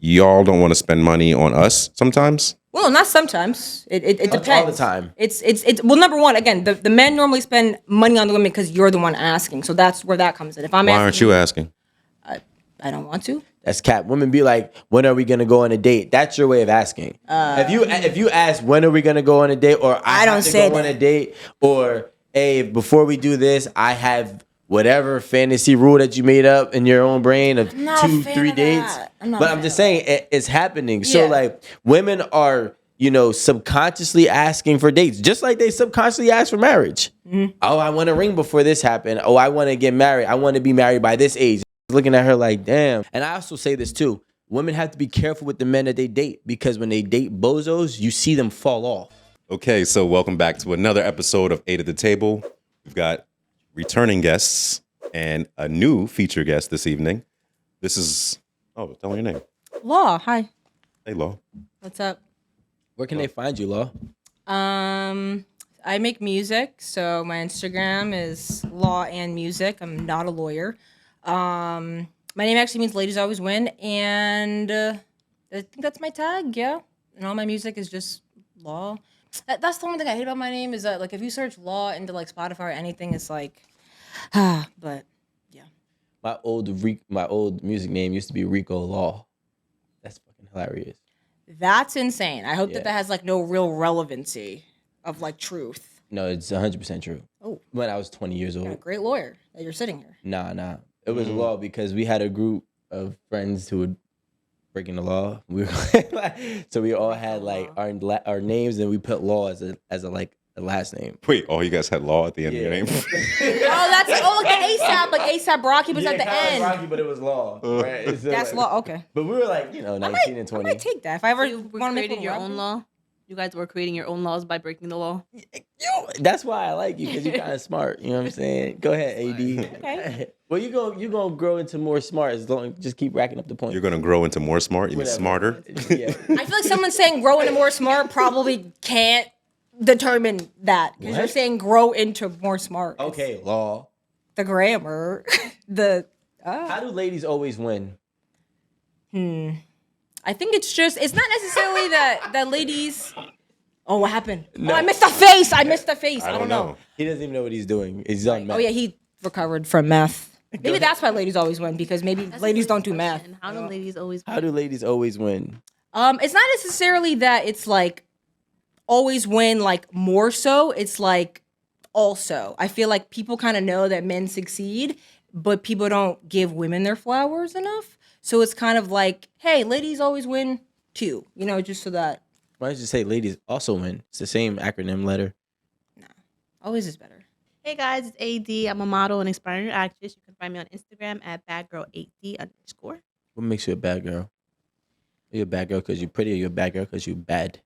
y'all don't want to spend money on us sometimes? Well, not sometimes. It depends. All the time. It's well, number one, again, the men normally spend money on the women because you're the one asking. So that's where that comes in. If I'm Why asking, aren't you asking? I don't want to. That's cap. Women be like, when are we gonna go on a date? That's your way of asking. If you ask when are we gonna go on a date, or I don't have to say go on that. a date, or hey, before we do this, I have whatever fantasy rule that you made up in your own brain of not a 2, fan 3 of dates. that. I'm not But a I'm fan just of saying it's happening. So Yeah. like women are, subconsciously asking for dates, just like they subconsciously ask for marriage. Mm-hmm. Oh, I want a ring before this happened. Oh, I want to get married. I want to be married by this age. Looking at her like, damn. And I also say this too. Women have to be careful with the men that they date, because when they date bozos, you see them fall off. Okay, so welcome back to another episode of 8 at the Table. We've got returning guests and a new feature guest this evening. This is, tell me your name. Law, hi. Hey, Law. What's up? Where can they find you, Law? I make music, so my Instagram is Law and Music. I'm not a lawyer. My name actually means ladies always win, and I think that's my tag, yeah. And all my music is just Law. That's the only thing I hate about my name is that, like, if you search Law into, like, Spotify or anything, it's like, but, yeah. My old music name used to be Rico Law. That's fucking hilarious. That's insane. I hope Yeah. that has, like, no real relevancy of, like, truth. No, it's 100% true. Oh. When I was 20 years old. You're a great lawyer that you're sitting here. Nah. It was law because we had a group of friends who would breaking the law. We were so we all had like our names, and we put Law as a last name. Wait, you guys had Law at the end of your name? Like ASAP, like ASAP Rocky was at the end. Rocky, but it was Law. Right? So That's Law. Okay. But we were like 19 and 20. I might take that if I ever You want to make created your own law. You guys were creating your own laws by breaking the law. That's why I like you, because you're kind of smart. You know what I'm saying? Go ahead, AD. Okay. Well, you gonna grow into more smart as long just keep racking up the points. You're going to grow into more smart? You mean Whatever. smarter? Yeah. I feel like someone saying grow into more smart probably can't determine that because you're What? saying grow into more smart. It's Okay, Law. the grammar, How do ladies always win? I think it's not necessarily that ladies. Oh, what happened? Oh, I missed the face. I don't know. He doesn't even know what he's doing. He's on meth. Oh yeah, he recovered from meth. Maybe that's why ladies always win, because maybe ladies don't do math. And how do ladies always? How do ladies always win? It's not necessarily that it's like always win, like more so. It's like also. I feel like people kind of know that men succeed, but people don't give women their flowers enough. So it's kind of like, hey, ladies always win too. Just so that Why don't you say ladies also win? It's the same acronym letter. always is better. Hey guys, it's AD. I'm a model and aspiring actress. You can find me on Instagram at badgirl8d_. What makes you a bad girl? Are you a bad girl because you're pretty, or you're a bad girl because you're bad?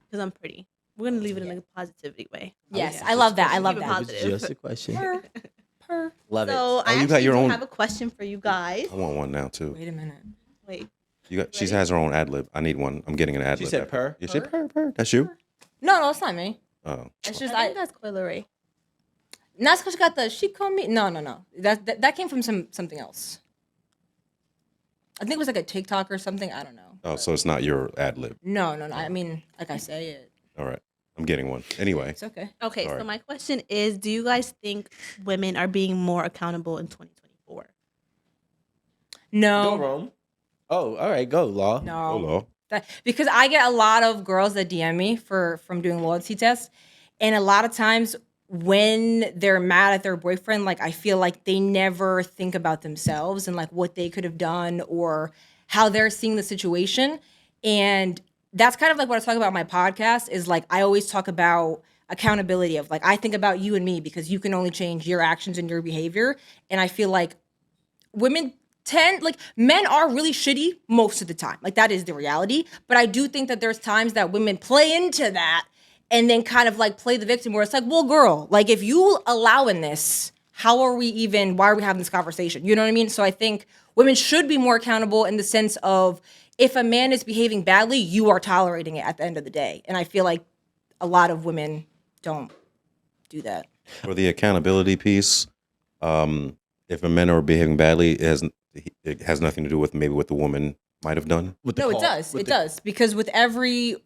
Because I'm pretty. We're gonna leave it in a positivity way. Yes, Yeah. I love that. I love Keep it that. positive. It was just a question. Purr. Love So it. I you got actually your do own- have a question for you guys. I want one now, too. Wait a minute. Wait. She has her own ad lib. I need one. I'm getting an ad lib. She said purr? Yeah, she said purr. That's you? No, it's not me. Oh. It's I just think that's Coyle Ray. That's because she got the she called me. No. That came from something else. I think it was like a TikTok or something. I don't know. Oh, so it's not your ad lib. No. I mean, like I say it. All right. I'm getting one. Anyway. It's okay. Okay, Sorry. so my question is, do you guys think women are being more accountable in 2024? No. Go Rome. Oh, all right. Go Law. No. Hello. Because I get a lot of girls that DM me from doing loyalty tests, and a lot of times when they're mad at their boyfriend, like I feel like they never think about themselves and like what they could have done or how they're seeing the situation. And that's kind of like what I talk about in my podcast is like I always talk about accountability of like I think about you and me because you can only change your actions and your behavior. And I feel like men are really shitty most of the time. Like that is the reality. But I do think that there's times that women play into that and then kind of like play the victim where it's like, well, girl, like if you allowing this, why are we having this conversation? You know what I mean? So I think women should be more accountable in the sense of if a man is behaving badly, you are tolerating it at the end of the day. And I feel like a lot of women don't do that. For the accountability piece, if a men are behaving badly, it has nothing to do with maybe what the woman might have done? With the No, it call- does. with It the- does because with every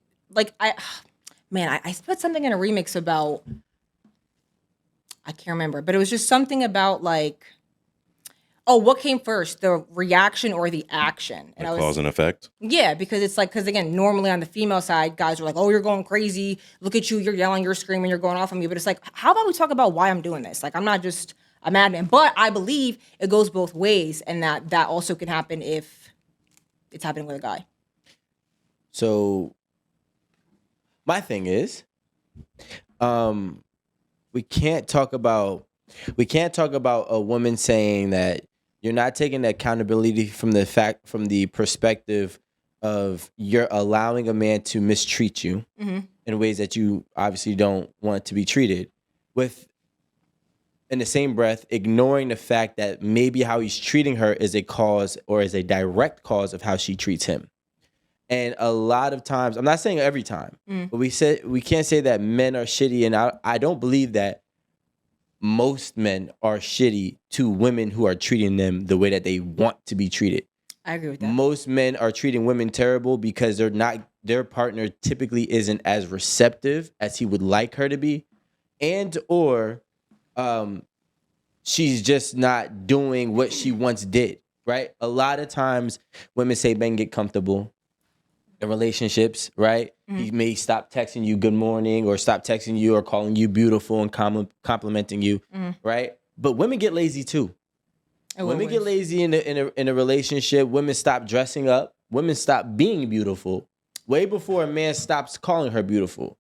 I put something in a remix about I can't remember, but it was just something about like, oh, what came first, the reaction or the action? And Like I was cause and effect? yeah, because it's like because again, normally on the female side, guys are like, oh, you're going crazy. Look at you, you're yelling, you're screaming, you're going off on me. But it's like, how about we talk about why I'm doing this? Like, I'm not just a madman, but I believe it goes both ways, and that also can happen if it's happening with a guy. So my thing is, we can't talk about a woman saying that you're not taking the accountability from the perspective of you're allowing a man to mistreat you in ways that you obviously don't want to be treated, with in the same breath ignoring the fact that maybe how he's treating her is a cause or is a direct cause of how she treats him. And a lot of times, I'm not saying every time, but we can't say that men are shitty, and I don't believe that most men are shitty to women who are treating them the way that they want to be treated. I agree with that. Most men are treating women terrible because their partner typically isn't as receptive as he would like her to be, and or she's just not doing what she once did, right? A lot of times women say men get comfortable in relationships, right? He may stop texting you good morning or stop texting you or calling you beautiful and complimenting you, right? But women get lazy too. Women get lazy in a relationship. Women stop dressing up. Women stop being beautiful way before a man stops calling her beautiful,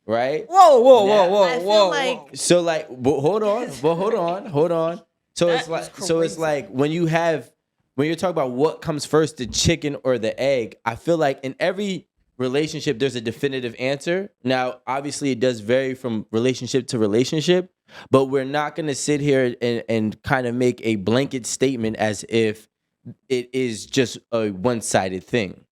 right? Whoa. I feel like So like, but hold on. So it's like when you're talking about what comes first, the chicken or the egg, I feel like in every relationship there's a definitive answer. Now, obviously it does vary from relationship to relationship, but we're not going to sit here and kind of make a blanket statement as if it is just a one-sided thing,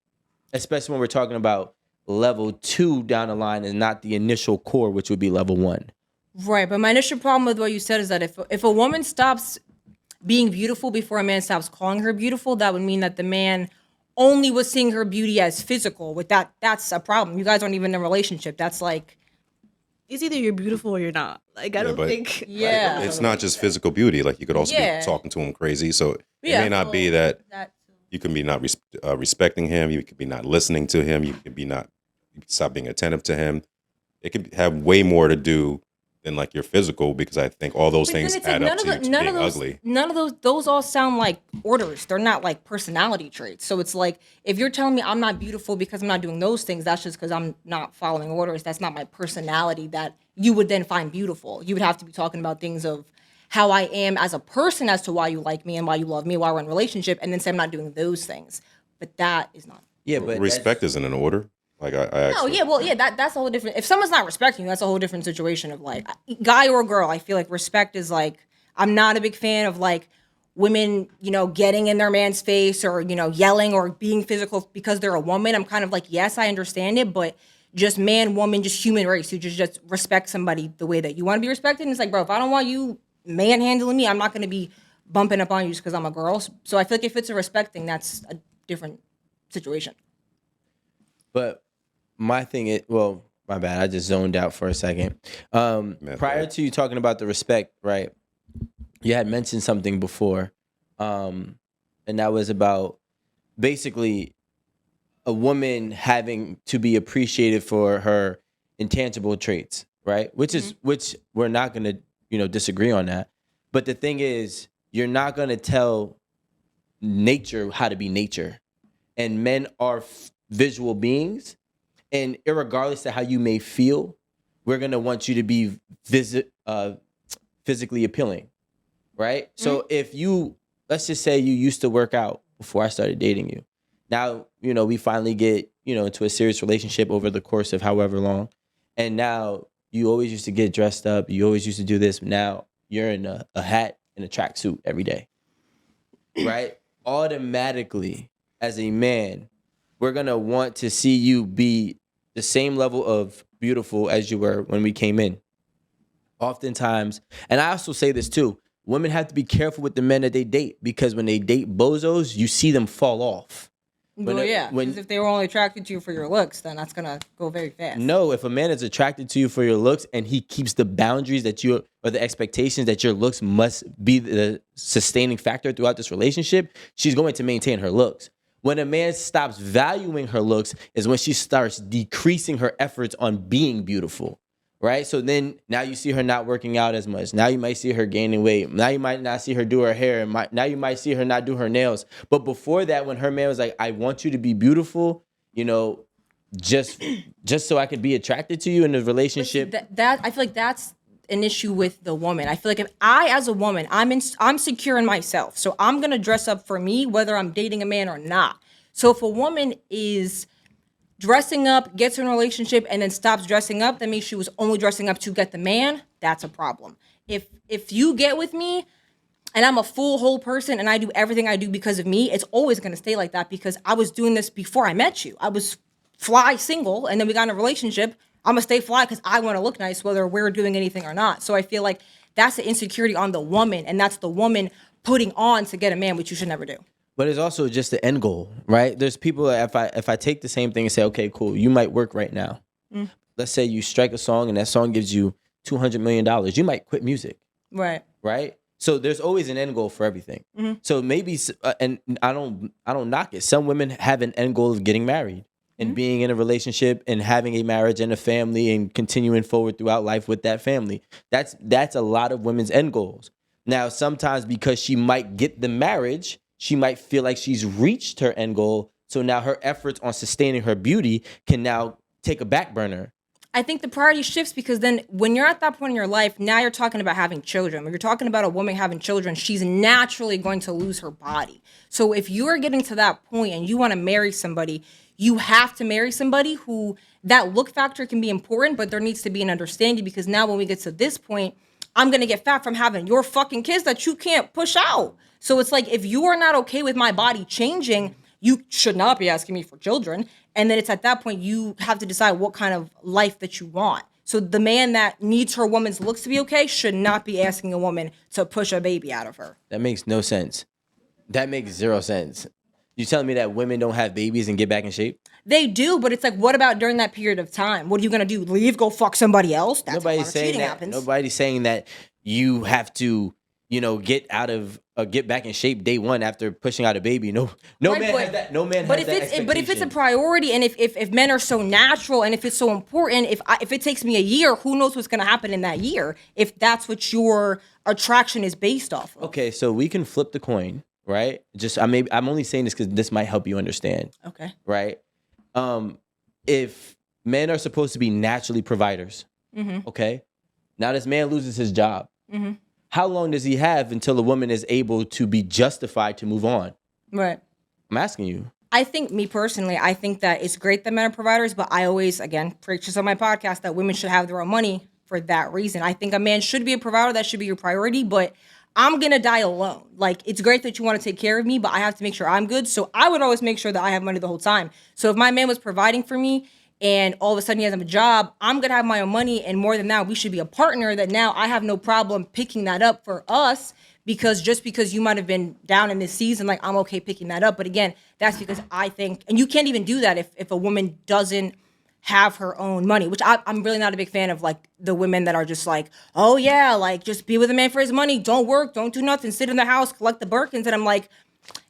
especially when we're talking about level 2 down the line and not the initial core, which would be level 1. Right, but my initial problem with what you said is that if a woman stops being beautiful before a man stops calling her beautiful, that would mean that the man only was seeing her beauty as physical. With that's a problem. You guys aren't even in a relationship. That's like, it's either you're beautiful or you're not. Like I don't but- think. yeah. It's not just physical beauty. Like you could also Yeah. be talking to him crazy. So it Yeah. may not be that That you can be not respecting him. You could be not listening to him. You could be not stop being attentive to him. It could have way more to do than like your physical, because I think all those But then things it's like add up to being ugly. None of those all sound like orders. They're not like personality traits. So it's like if you're telling me I'm not beautiful because I'm not doing those things, that's just because I'm not following orders. That's not my personality that you would then find beautiful. You would have to be talking about things of how I am as a person as to why you like me and why you love me, why we're in a relationship, and then say I'm not doing those things. But that is not. Yeah, but Respect isn't an order. Like I No, actually, yeah, well, yeah, that's a whole different. If someone's not respecting you, that's a whole different situation of like, guy or girl. I feel like respect is like, I'm not a big fan of like women, getting in their man's face or yelling or being physical because they're a woman. I'm kind of like, yes, I understand it, but just man, woman, just human race who just respect somebody the way that you want to be respected. And it's like, bro, if I don't want you manhandling me, I'm not going to be bumping up on you just because I'm a girl. So I feel like if it's a respecting, that's a different situation. But my thing is, well, my bad. I just zoned out for a second. Prior to you talking about the respect, right? You had mentioned something before, and that was about basically a woman having to be appreciated for her intangible traits, right? Which we're not going to, disagree on that. But the thing is, you're not going to tell nature how to be nature, and men are visual beings. And irregardless of how you may feel, we're gonna want you to be physically appealing, right? So if let's just say you used to work out before I started dating you. Now, we finally get, into a serious relationship over the course of however long. And now you always used to get dressed up. You always used to do this. Now you're in a hat and a tracksuit every day, right? Automatically, as a man, we're going to want to see you be the same level of beautiful as you were when we came in. Oftentimes, and I also say this too, women have to be careful with the men that they date, because when they date bozos, you see them fall off. Well, yeah, because if they were only attracted to you for your looks, then that's gonna go very fast. No, if a man is attracted to you for your looks and he keeps the boundaries that you or the expectations that your looks must be the sustaining factor throughout this relationship, she's going to maintain her looks. When a man stops valuing her looks is when she starts decreasing her efforts on being beautiful. Right? So then now you see her not working out as much. Now you might see her gaining weight. Now you might not see her do her hair. And now you might see her not do her nails. But before that, when her man was like, I want you to be beautiful, just so I could be attracted to you in the relationship. That I feel like that's an issue with the woman. I feel like if I, as a woman, I'm secure in myself. So I'm going to dress up for me, whether I'm dating a man or not. So if a woman is dressing up, gets in a relationship, and then stops dressing up, that means she was only dressing up to get the man. That's a problem. If you get with me and I'm a full whole person and I do everything I do because of me, it's always going to stay like that because I was doing this before I met you. I was fly single and then we got in a relationship. I'm going to stay fly because I want to look nice whether we're doing anything or not. So I feel like that's the insecurity on the woman, and that's the woman putting on to get a man, which you should never do. But it's also just the end goal, right? There's people that if I take the same thing and say, okay, cool, you might work right now. Let's say you strike a song and that song gives you $200 million. You might quit music. Right. Right? So there's always an end goal for everything. So maybe, and I don't knock it. Some women have an end goal of getting married and being in a relationship and having a marriage and a family and continuing forward throughout life with that family. That's a lot of women's end goals. Now, sometimes because she might get the marriage, she might feel like she's reached her end goal. So now her efforts on sustaining her beauty can now take a back burner. I think the priority shifts because then when you're at that point in your life, now you're talking about having children. When you're talking about a woman having children, she's naturally going to lose her body. So if you are getting to that point and you want to marry somebody, you have to marry somebody who that look factor can be important, but there needs to be an understanding because now when we get to this point, I'm going to get fat from having your fucking kids that you can't push out. So it's like, if you are not okay with my body changing, you should not be asking me for children. And then it's at that point, you have to decide what kind of life that you want. So the man that needs her woman's looks to be okay should not be asking a woman to push a baby out of her. That makes no sense. That makes zero sense. You telling me that women don't have babies and get back in shape? They do, but it's like, what about during that period of time? What are you going to do? Leave, go fuck somebody else? That's how a lot of cheating happens. Nobody's saying that you have to, get back in shape day one after pushing out a baby. No man has that. No man has that expectation. But if it's a priority, and if men are so natural, and if it's so important, if it takes me a year, who knows what's going to happen in that year? If that's what your attraction is based off of. Okay, so we can flip the coin, right? I'm only saying this because this might help you understand. Okay. Right. If men are supposed to be naturally providers, okay, now this man loses his job. How long does he have until a woman is able to be justified to move on? Right. I'm asking you. I think, me personally, I think that it's great that men are providers, but I always, again, preach this on my podcast that women should have their own money for that reason. I think a man should be a provider. That should be your priority, but I'm going to die alone. Like, it's great that you want to take care of me, but I have to make sure I'm good. So I would always make sure that I have money the whole time. So if my man was providing for me and all of a sudden he has a job, I'm going to have my own money. And more than that, we should be a partner that now I have no problem picking that up for us, because just because you might have been down in this season, like, I'm okay picking that up. But again, that's because I think, and you can't even do that if a woman doesn't have her own money, which I'm really not a big fan of, like, the women that are just like, oh yeah, like, just be with a man for his money, don't work, don't do nothing, sit in the house, collect the Birkins. And I'm like,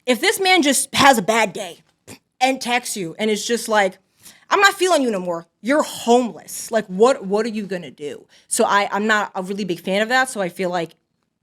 if this man just has a bad day and texts you and it's just like, I'm not feeling you no more, you're homeless, like, what are you gonna do? So I'm not a really big fan of that. So I feel like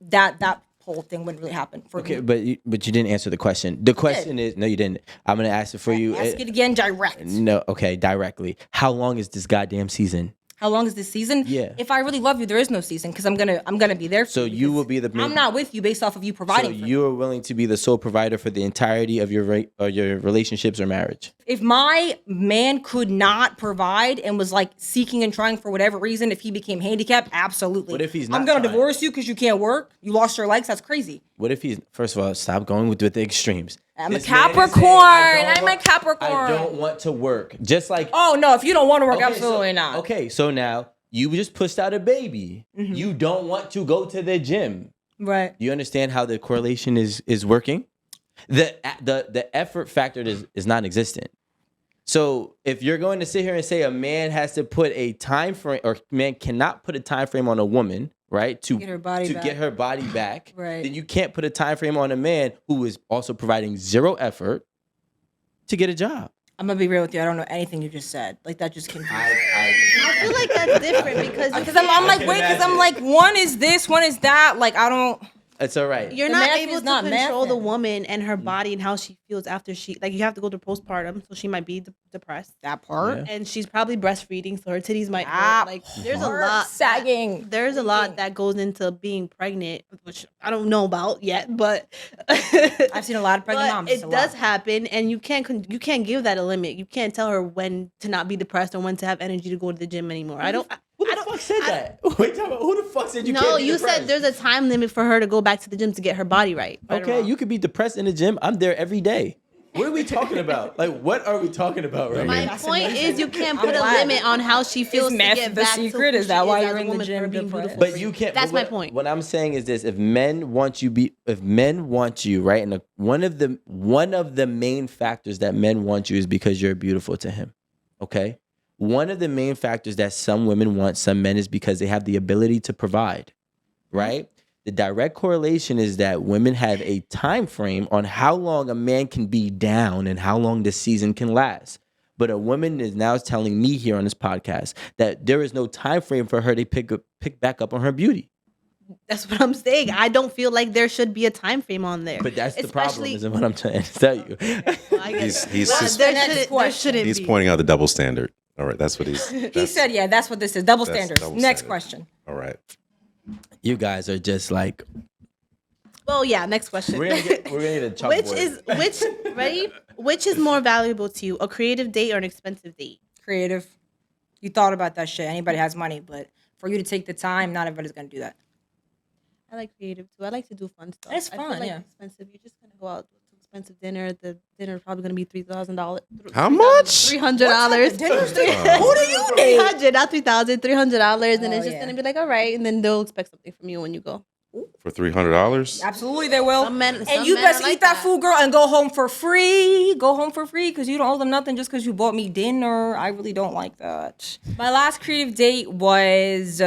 that whole thing wouldn't really happen for me. Okay, but you didn't answer the question. The question is, no, you didn't. I'm gonna ask it for you. Ask it again, direct. No, okay, directly. How long is this goddamn season? How long is this season? Yeah. If I really love you, there is no season, because I'm gonna be there for so you will be the I'm not with you based off of you providing so for you me. are willing to be the sole provider for the entirety of your relationships or marriage? If my man could not provide and was like seeking and trying for whatever reason, if he became handicapped, absolutely. What if he's not I'm gonna trying? Divorce you because you can't work. You lost your legs. That's crazy. What if he's, first of all, stop going with the extremes. I'm a This man is saying, Capricorn. I'm a I Capricorn. don't want to work. Just like, Oh no, if you don't want to work, okay, absolutely so, not. Okay, so now you just pushed out a baby. You don't want to go to the gym. Right. You understand how the correlation is working? The effort factor is non-existent. So if you're going to sit here and say a man has to put a time frame, or man cannot put a time frame on a woman, right, to Get her body back. get her body back, Right. then you can't put a time frame on a man who is also providing zero effort to get a job. I'm gonna be real with you. I don't know anything you just said. Like that just confused me. I feel like that's different because I'm like, wait, because I'm like, one is this, one is that. Like I don't. It's all right. you're The not math able is to not control the mathing. woman and her body and how she feels after she, like, you have to go through postpartum, so she might be depressed. That part. Yeah. And she's probably breastfeeding, so her titties might Ah, hurt. Like, there's a part. lot Sagging. There's a lot that goes into being pregnant, which I don't know about yet, but I've seen a lot of pregnant but moms. it It's a does lot. happen, and you can't give that a limit. You can't tell her when to not be depressed or when to have energy to go to the gym anymore. Who the fuck said that? Wait, tell me, who the fuck said you No, can't be you depressed? said there's a time limit for her to go back to the gym to get her body right. Right or Okay, wrong. you could be depressed in the gym. I'm there every day. What are we talking about? Like, what are we talking about right My now? point is, you can't put a glad. limit on how she feels to meth get the back secret? to who Is that she why as you're a in the woman gym for being depressed? beautiful. But you can't. That's but my point. What I'm saying is this: if men want you, right? And one of the main factors that men want you is because you're beautiful to him. Okay. One of the main factors that some women want some men is because they have the ability to provide. Right. The direct correlation is that women have a time frame on how long a man can be down and how long the season can last. But a woman is now telling me here on this podcast that there is no time frame for her to pick back up on her beauty. That's what I'm saying. I don't feel like there should be a time frame on there. But that's the problem, Especially- isn't what I'm trying to tell you. I guess- He's Well, just- there Next question. He's be. pointing out the double standard. All right, that's what he's. He said, "Yeah, that's what this is. Double That's standards." double Next standard. question. All right. You guys are just like, Well, yeah. Next question. we're gonna get a chalkboard. Which is more valuable to you, a creative date or an expensive date? Creative. You thought about that shit. Anybody has money, but for you to take the time, not everybody's gonna do that. I like creative too. I like to do fun stuff. It's I feel fun, like yeah. expensive. You're just gonna go out to an expensive dinner. The dinner is probably gonna be $3,000. How much? $300. Who do you need? $300, not $3,000. $300, and Oh, it's just yeah. gonna be like, all right, and then they'll expect something from you when you go. For $300. Absolutely, they will. Some men- and some you men best are like eat that that. food, girl, and go home for free. Go home for free because you don't owe them nothing just because you bought me dinner. I really don't like that. My last creative date was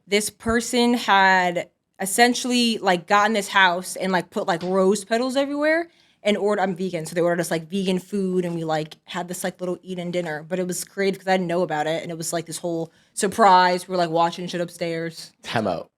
this person had essentially like gotten this house and like put like rose petals everywhere and ordered. I'm vegan, so they ordered us like vegan food and we like had this like little eat-in dinner. But it was creative because I didn't know about it and it was like this whole surprise. We were like watching shit upstairs. Time out.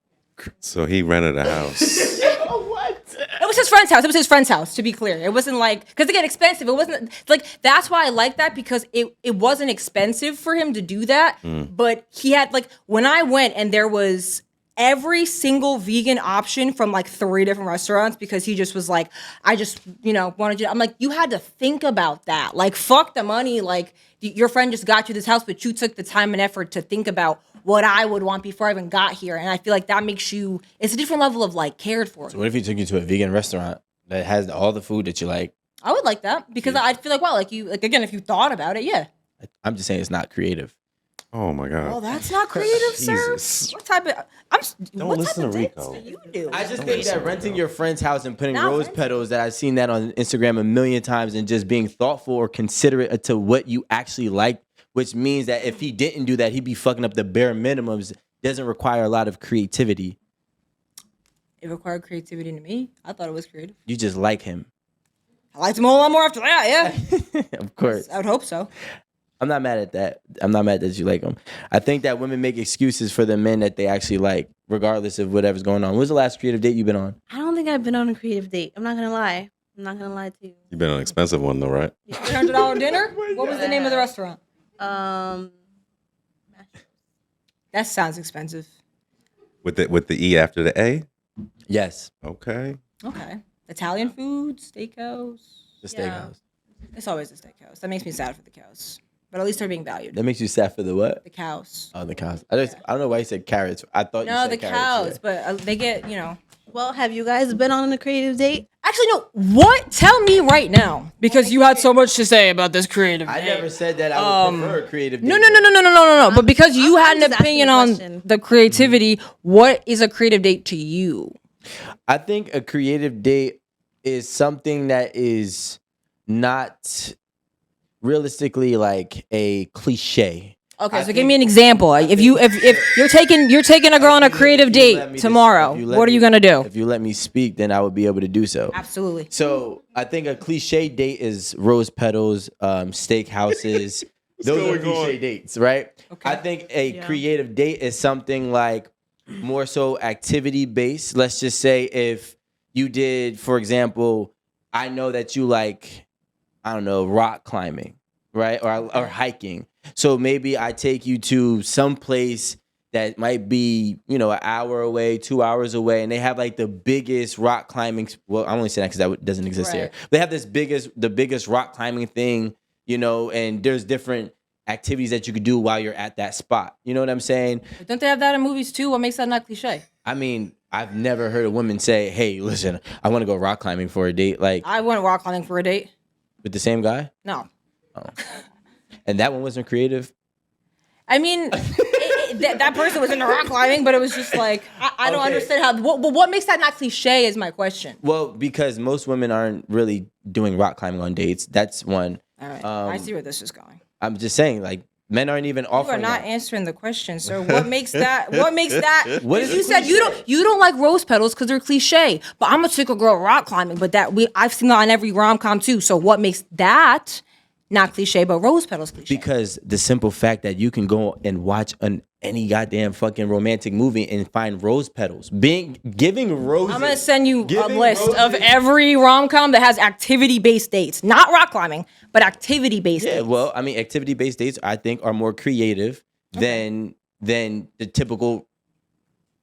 So he rented a house. It was his friend's house. It was his friend's house, to be clear. It wasn't like, because again, expensive. It wasn't like, that's why I like that because it wasn't expensive for him to do that. But he had, like, when I went and there was every single vegan option from like 3 different restaurants because he just was like, I just, wanted you. I'm like, you had to think about that. Like, fuck the money. Like, your friend just got you this house, but you took the time and effort to think about what I would want before I even got here. And I feel like that makes you, it's a different level of like cared for. So what if he took you to a vegan restaurant that has all the food that you like? I would like that because I'd feel like, wow, like you, like again, if you thought about it, yeah. I'm just saying it's not creative. Oh my God. Oh, that's not creative, sir. Jesus. What type of? Don't what listen type to of dates Rico. do you do? I just think that renting your friend's house and putting Not rose renting. petals, that I've seen that on Instagram a million times, and just being thoughtful or considerate to what you actually like, which means that if he didn't do that, he'd be fucking up the bare minimums. Doesn't require a lot of creativity. It required creativity to me. I thought it was creative. You just like him. I liked him a whole lot more after that. Yeah, Of course. I would hope so. I'm not mad at that. I'm not mad that you like him. I think that women make excuses for the men that they actually like, regardless of whatever's going on. When was the last creative date you've been on? I don't think I've been on a creative date. I'm not gonna lie. I'm not gonna lie to you. You've been on an expensive one though, right? $300 dinner. What was the name of the restaurant? That sounds expensive. With the E after the A? Yes. Okay. Okay, Italian food, steakhouse. The Yeah. steakhouse. It's always the steakhouse. That makes me sad for the cows, but at least they're being valued. That makes you sad for the what? The cows. Oh, the cows. I don't know why you said carrots. I thought you No, said the carrots. cows, Yeah. but they get, Well, have you guys been on a creative date? Actually, no. What? Tell me right now, because you had so much to say about this creative. I date. never said that I would prefer a creative date. No. But because you I'm had an just asking opinion a on question. the creativity, what is a creative date to you? I think a creative date is something that is not realistically like a cliche. Okay, I so give think- me an example. If you're taking a girl on a creative If you let date me tomorrow, if you let what are you me- gonna do? If you let me speak, then I would be able to do so. Absolutely. So I think a cliche date is rose petals, steak houses. Those are cliche dates, right? Okay. I think a Yeah. creative date is something like more so activity based. Let's just say if you did, for example, I know that you like, I don't know, rock climbing, right? Or hiking. So maybe I take you to some place that might be, an hour away, 2 hours away, and they have like the biggest rock climbing. Well, I'm only saying that because that doesn't exist here. Right. They have the biggest rock climbing thing, and there's different activities that you could do while you're at that spot. You know what I'm saying? Don't they have that in movies too? What makes that not cliche? I mean, I've never heard a woman say, "Hey, listen, I want to go rock climbing for a date," like I went rock climbing for a date. with the same guy, No. and that one wasn't creative. I mean, that person was into rock climbing, but it was just like I don't Okay. understand how. What makes that not cliche is my question. Well, because most women aren't really doing rock climbing on dates. That's one. All right, I see where this is going. I'm just saying, like, men aren't even You are offering not that. answering the question, sir. What makes that? What makes that? What is you a said you don't like rose petals because they're cliche. But I'm gonna take a girl rock climbing. But I've seen that on every rom com too. So what makes that not cliche, but rose petals cliche? Because the simple fact that you can go and watch any goddamn fucking romantic movie and find rose petals, giving roses. I'm gonna send you a Giving list of roses- every rom com that has activity based dates, not rock climbing, but activity based Yeah, dates. well, I mean, activity-based dates I think are more creative than the typical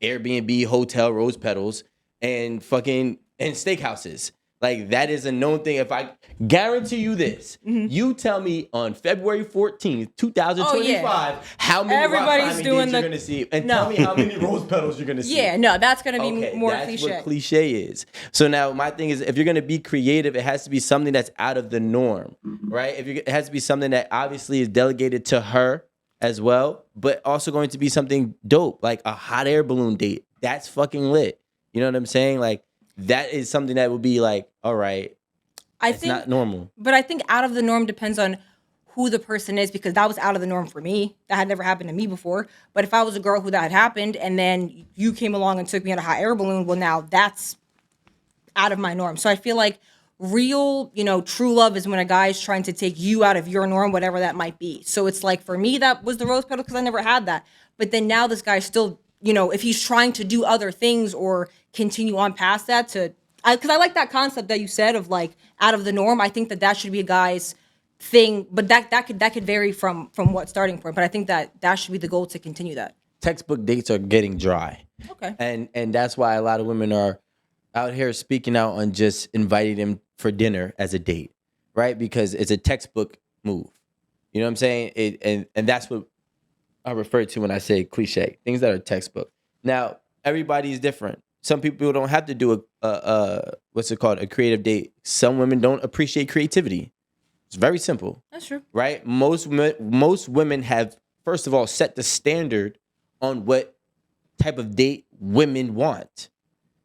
Airbnb hotel rose petals and steakhouses. Like, that is a known thing. If I guarantee you this, you tell me on February 14th, 2025, how many Everybody's rock climbing doing dates you're the- gonna see, and No. tell me how many rose petals you're gonna see. Yeah, no, that's gonna be Okay, more that's cliche. what cliche is. So now my thing is, if you're gonna be creative, it has to be something that's out of the norm, right? It has to be something that obviously is delegated to her as well, but also going to be something dope, like a hot air balloon date. That's fucking lit. You know what I'm saying? Like, that is something that would be like, all right, I it's think, not normal. but I think out of the norm depends on who the person is, because that was out of the norm for me. That had never happened to me before. But if I was a girl who that had happened, and then you came along and took me on a hot air balloon, well, now that's out of my norm. So I feel like real, true love is when a guy is trying to take you out of your norm, whatever that might be. So it's like, for me, that was the rose petal because I never had that. But then now this guy's still, if he's trying to do other things or continue on past that because I like that concept that you said of like out of the norm. I think that should be a guy's thing, but that could vary from what starting point. But I think that should be the goal, to continue that. Textbook dates are getting dry. Okay. And that's why a lot of women are out here speaking out on just inviting them for dinner as a date, right? Because it's a textbook move. You know what I'm saying? And that's what I refer to when I say cliche, things that are textbook. Now, everybody is different. Some people don't have to do a creative date. Some women don't appreciate creativity. It's very simple. That's true. Right? Most women have, first of all, set the standard on what type of date women want.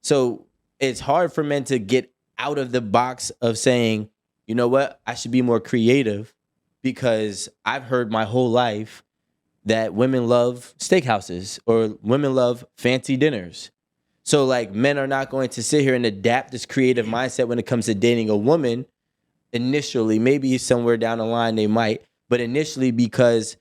So it's hard for men to get out of the box of saying, you know what, I should be more creative, because I've heard my whole life that women love steakhouses or women love fancy dinners. So like, men are not going to sit here and adapt this creative mindset when it comes to dating a woman initially. Maybe somewhere down the line they might, but initially, because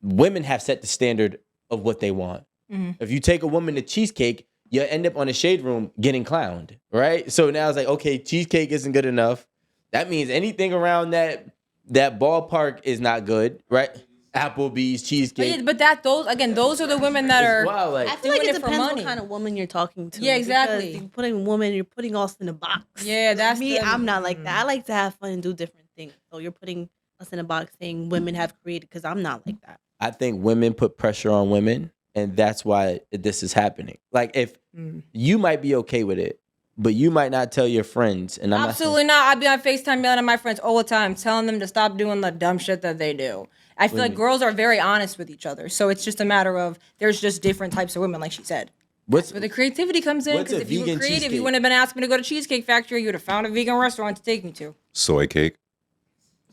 women have set the standard of what they want. Mm-hmm. If you take a woman to cheesecake, you end up on a shade room getting clowned, right? So now it's like, okay, cheesecake isn't good enough. That means anything around that ballpark is not good, right? Applebee's, cheesecake. But those are the women that are. Wow, like, I feel like doing it it for depends money. what kind of woman you're talking to. Yeah, exactly. Because you're putting us in a box. Yeah, that's me. the- I'm not like that. I like to have fun and do different things. So you're putting us in a box saying women have created, because I'm not like that. I think women put pressure on women, and that's why this is happening. Like, if you might be okay with it, but you might not tell your friends. And I'm Absolutely not. I'd be on FaceTime yelling at my friends all the time, telling them to stop doing the dumb shit that they do. I feel like girls are very honest with each other. So it's just a matter of, there's just different types of women, like she said. What's Where the creativity comes in. What's Because a if you were vegan creative, you cheesecake? wouldn't have been asking me to go to Cheesecake Factory. You would have found a vegan restaurant to take me to. Soy cake.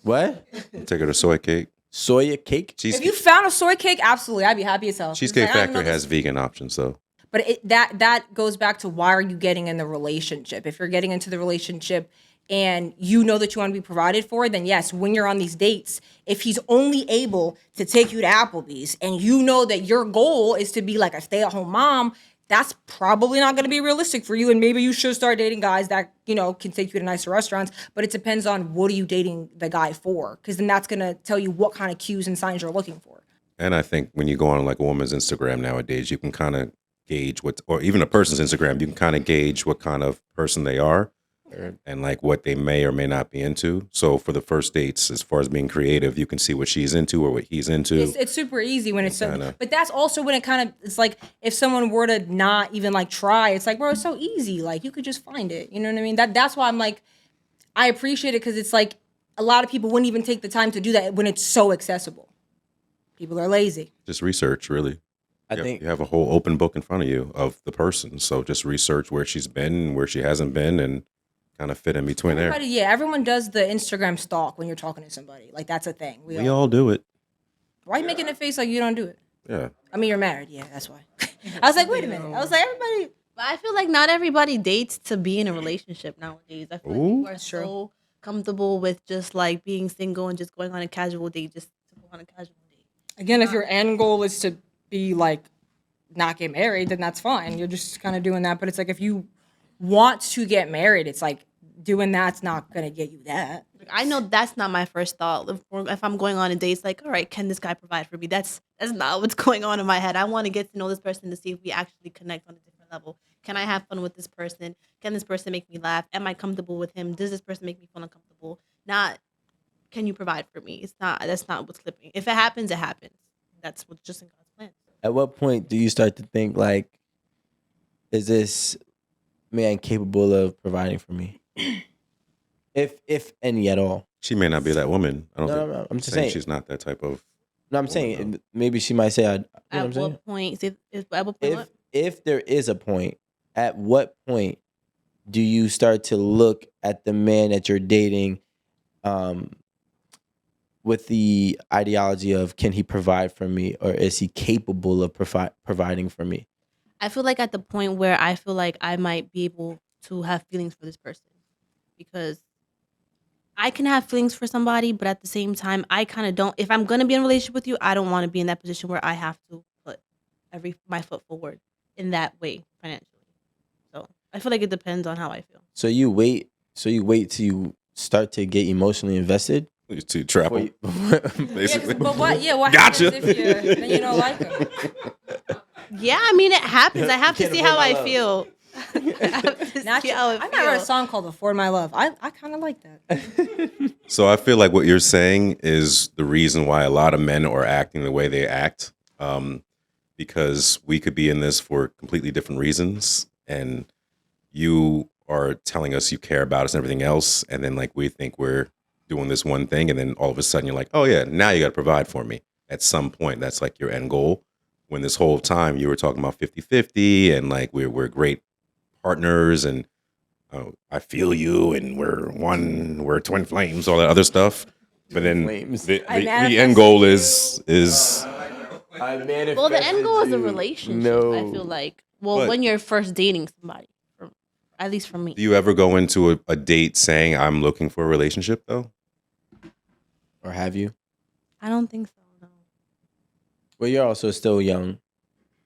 what? Take her to soy cake. Soya cake? If you Cheesecake, found a soy cake, absolutely, I'd be happy as hell. It's Cheesecake like, I don't know Factory this- has vegan options though. But that goes back to why are you getting in the relationship? If you're getting into the relationship and you know that you want to be provided for, then yes, when you're on these dates, if he's only able to take you to Applebee's and you know that your goal is to be like a stay-at-home mom, that's probably not going to be realistic for you. And maybe you should start dating guys that, can take you to nicer restaurants. But it depends on what are you dating the guy for? Because then that's going to tell you what kind of cues and signs you're looking for. And I think when you go on like a woman's Instagram nowadays, you can kind of gauge or even a person's Instagram, you can kind of gauge what kind of person they are and like what they may or may not be into. So for the first dates, as far as being creative, you can see what she's into or what he's into. It's super easy when it's so, Kinda. but that's also when it kind of, it's like if someone were to not even like try, it's like, bro, it's so easy. Like you could just find it. You know what I mean? That's why I'm like, I appreciate it because it's like a lot of people wouldn't even take the time to do that when it's so accessible. People are lazy. Just research, really. I think You have a whole open book in front of you of the person. So just research where she's been, where she hasn't been, and kind of fit in between there. Everyone does the Instagram stalk when you're talking to somebody. Like that's a thing. We all do it. Why are you making a face like you don't do it? Yeah. I mean, you're married. Yeah, that's why. I was like, wait a minute. I was like, everybody. But I feel like not everybody dates to be in a relationship nowadays. I feel like Ooh. people are True. so comfortable with just like being single and just going on a casual date, just to go on a casual date. Again, if your end goal is to be like not get married, then that's fine. You're just kind of doing that. But it's like if you want to get married, it's like doing that's not gonna get you that. Like, I know that's not my first thought. If I'm going on a date, it's like, all right, can this guy provide for me? That's not what's going on in my head. I want to get to know this person to see if we actually connect on a different level. Can I have fun with this person? Can this person make me laugh? Am I comfortable with him? Does this person make me feel uncomfortable? Not, can you provide for me? That's not what's clipping. If it happens, it happens. That's what's just in God's plan. at what point do you start to think like, is this man capable of providing for me? if any at all. She may not be that woman. I don't No, think. no, no. I'm just saying saying. she's not that type of. No, I'm saying maybe she might say, you know what I'm At saying? what point? At what point? If there is a point, at what point do you start to look at the man that you're dating with the ideology of can he provide for me or is he capable of providing for me? I feel like at the point where I feel like I might be able to have feelings for this person, because I can have feelings for somebody, but at the same time, I kind of don't. If I'm gonna be in a relationship with you, I don't want to be in that position where I have to put my foot forward in that way financially. So I feel like it depends on how I feel. So you wait till you start to get emotionally invested? To travel, Yeah, basically. but what? Yeah, what Gotcha. happens if then you don't like him? Yeah, I mean it happens. I have to Can't see avoid how my I love. feel. I have to Not see sure. how I it never heard a feels. song called "Afford My Love." I kind of like that. So I feel like what you're saying is the reason why a lot of men are acting the way they act, because we could be in this for completely different reasons, and you are telling us you care about us and everything else, and then like we think we're doing this one thing, and then all of a sudden you're like, oh yeah, now you got to provide for me. At some point, that's like your end goal. When this whole time you were talking about 50-50 and like we're great partners and I feel you and we're twin flames, all that other stuff. But then Flames. the I end goal is Well, the end goal is a relationship. No. I feel like. Well, But- when you're first dating somebody, at least for me. do you ever go into a date saying I'm looking for a relationship though? Or have you? I don't think so. No. Well, you're also still young.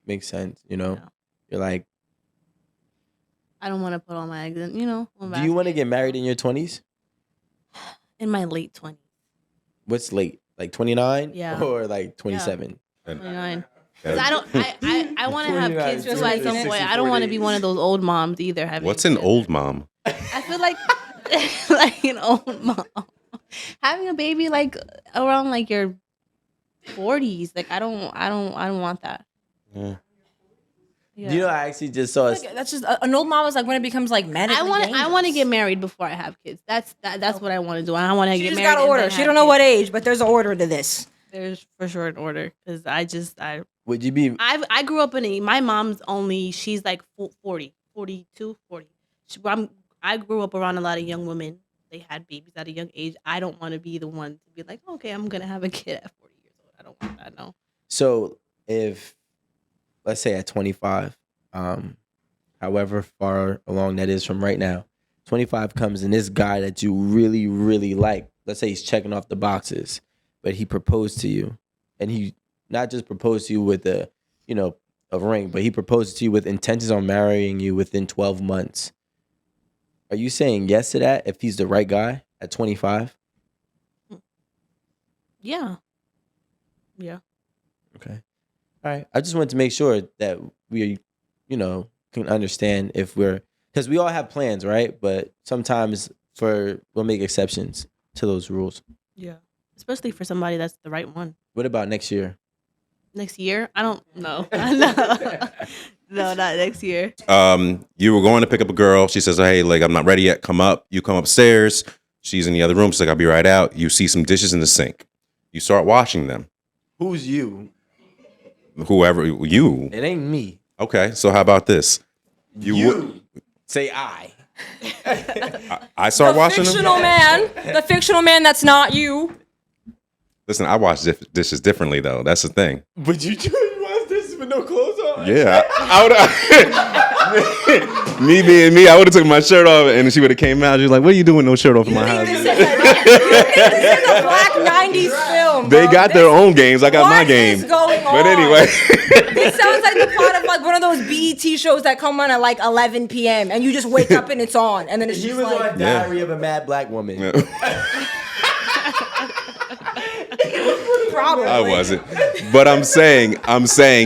Makes sense, you know? Yeah. You're like, I don't want to put all my eggs in, one do you want to basket. get married in your 20s? In my late 20s. What's late? Like 29? Yeah. Or like 27? 29. Yeah. 'Cause I want to have 29, kids too at 29, some point. 64 I don't want to be days. one of those old moms either. Having What's an kids. old mom? I feel like like an old mom having a baby like around like your 40s. Like I don't want that. Yeah. Yeah. You know, I actually just saw Like, that's just an old mom is like when it becomes like medically I want to dangerous. get married before I have kids. That's what I want to do. I want to She get just married. got and order. then She have don't know kids. what age, but there's an order to this. There's for sure an order because I Would you be? I grew up my mom's she's like 40, 42, 40. I grew up around a lot of young women. They had babies at a young age. I don't want to be the one to be like, okay, I'm going to have a kid at 40 years old. I don't want that, no. So if, let's say at 25, however far along that is from right now, 25 comes and this guy that you really, really like, let's say he's checking off the boxes, but he proposed to you, and he not just proposed to you with a ring, but he proposed to you with intentions on marrying you within 12 months. Are you saying yes to that if he's the right guy at 25? Yeah. Yeah. Okay. All right. I just wanted to make sure that we, can understand if because we all have plans, right? But sometimes we'll make exceptions to those rules. Yeah. Especially for somebody that's the right one. What about next year? Next year? I don't know. No, not next year. You were going to pick up a girl. She says, hey, like, I'm not ready yet. Come up. You come upstairs. She's in the other room. She's like, I'll be right out. You see some dishes in the sink. You start washing them. Who's you? Whoever, you. It ain't me. Okay, so how about this? You say I. I start washing them? The fictional man that's not you. Listen, I wash dishes differently, though. That's the thing. But you wash dishes with no clothes on? Yeah. Me being me, I would have took my shirt off and she would have came out. She was like, what are you doing with no shirt off in my house? This is a black 90s film. They got their own games. I got my What game. is going But on? anyway. This sounds like the plot of like one of those BET shows that come on at like 11 p.m. and you just wake up and it's on, and then it's He just was like on Diary of a Mad Black Woman. probably. I wasn't. But I'm saying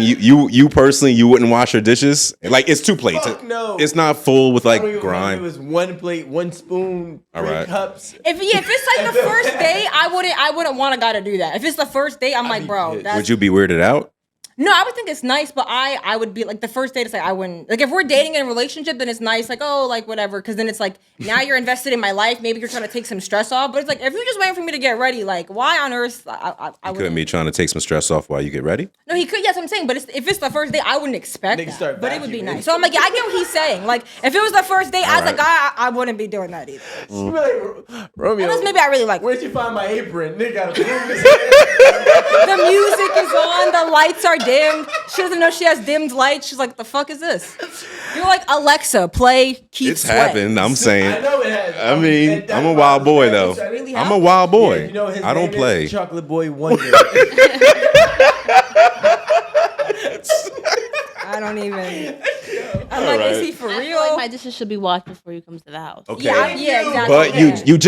you personally, you wouldn't wash your dishes? Like, it's 2 plates. Fuck no. It's not full with like I don't even remember. It grime. was 1 plate, 1 spoon, 3 All right. cups. If it's like the first day, I wouldn't want a guy to do that. If it's the first day, I'm like, be bro, pissed. that's Would you be weirded out? No, I would think it's nice, but I would be like the first date. It's like I wouldn't like if we're dating in a relationship, then it's nice, like oh, like whatever, because then it's like now you're invested in my life. Maybe you're trying to take some stress off, but it's like if you're just waiting for me to get ready, like why on earth? I Couldn't wouldn't. be trying to take some stress off while you get ready. No, he could. Yes, I'm saying, but if it's the first date, I wouldn't expect Niggas that. start But it would be vacuuming. nice. So I'm like, yeah, I get what he's saying. Like if it was the first date as a right. guy, I wouldn't be doing that either. You be like, Romeo, Unless maybe I really like. where'd you find my apron? Nigga got a The music is on, the lights are dimmed. She doesn't know she has dimmed lights. She's like, "The fuck is this?" You're like, Alexa, play Keith It's Sweat. happened. I'm saying. I know it has. I mean, And that's I'm a why wild boy was though. very Really I'm a wild boy. Yeah, you know his I don't name play. is Chocolate Boy Wonder. I don't even. I'm like, is he for I real? feel like my dishes should be washed before you come to the house. Okay. Yeah, exactly. But yeah. you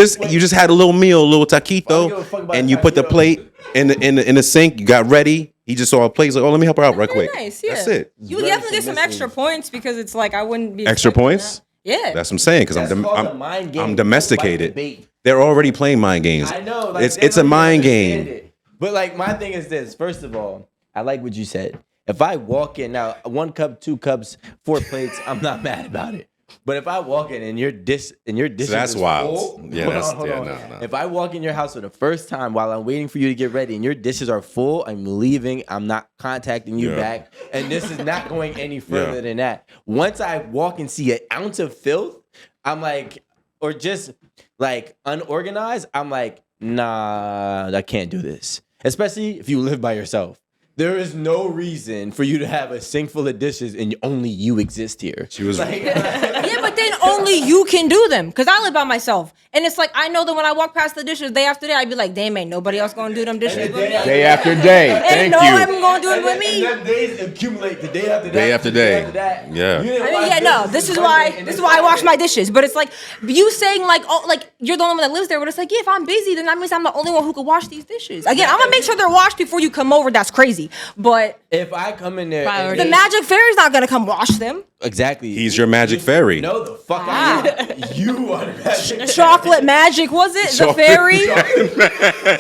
just had a little meal, a little I don't give a taquito, fuck about and you put the taquito. plate in the sink. You got ready. He just saw a plate. He's like, oh, let me help her out right Very quick. nice, yeah. That's it. You Very definitely get some submissive. extra points because it's like I wouldn't be Extra expecting points? that. Yeah. That's what I'm saying because That's called a mind game. I'm domesticated. Fight debate. They're already playing mind games. I know. Like, it's they a don't even mind understand game. it. But like my thing is this. First of all, I like what you said. If I walk in now, 1 cup, 2 cups, 4 plates, I'm not mad about it. But if I walk in and your dish that's is wild. full, Yeah, hold that's- on, hold yeah, on. no. If I walk in your house for the first time while I'm waiting for you to get ready and your dishes are full, I'm leaving. I'm not contacting you Yeah. back, and this is not going any further Yeah. than that. Once I walk and see an ounce of filth, I'm like, or just like unorganized, I'm like, nah, I can't do this. Especially if you live by yourself. There is no reason for you to have a sink full of dishes and only you exist here. She was Yeah, but then only you can do them because I live by myself. And it's like, I know that when I walk past the dishes day after day, I'd be like, damn, ain't nobody else going to do them dishes with me. day after day. Ain't Thank no you. one going to do it with me. And then days accumulate the day after that. Day after the day day. after that. Yeah. You didn't I mean, wash yeah, no. dishes This is Monday why. and This is it's why I wash my Saturday. dishes. But it's like you saying like, oh, like you're the only one that lives there. But it's like, yeah, if I'm busy, then that means I'm the only one who could wash these dishes. Again, I'm gonna make sure they're washed before you come over. That's crazy. But If I come in there, Priority. the magic fairy's not gonna come wash them. exactly. He's your magic fairy. No, the fuck out. You are the magic. Chocolate magic was it? The Chocolate fairy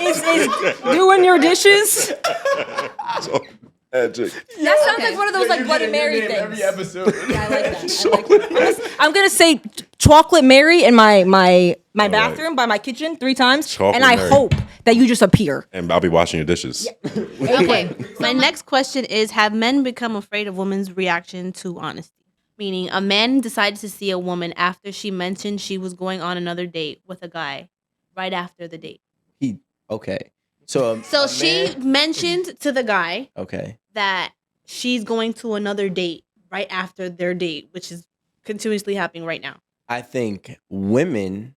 is doing your dishes. Magic. That sounds like one of those like Bloody Mary things. Every episode. Yeah, I like that. I like that. I'm gonna say Chocolate Mary, and my my All right. bathroom by my kitchen 3 times, Chocolate and I Mary. hope that you just appear. And I'll be washing your dishes. Okay. My next question is: have men become afraid of women's reaction to honesty? Meaning, a man decided to see a woman after she mentioned she was going on another date with a guy, right after the date. Okay. So So she mentioned to the guy okay. that she's going to another date right after their date, which is continuously happening right now. I think women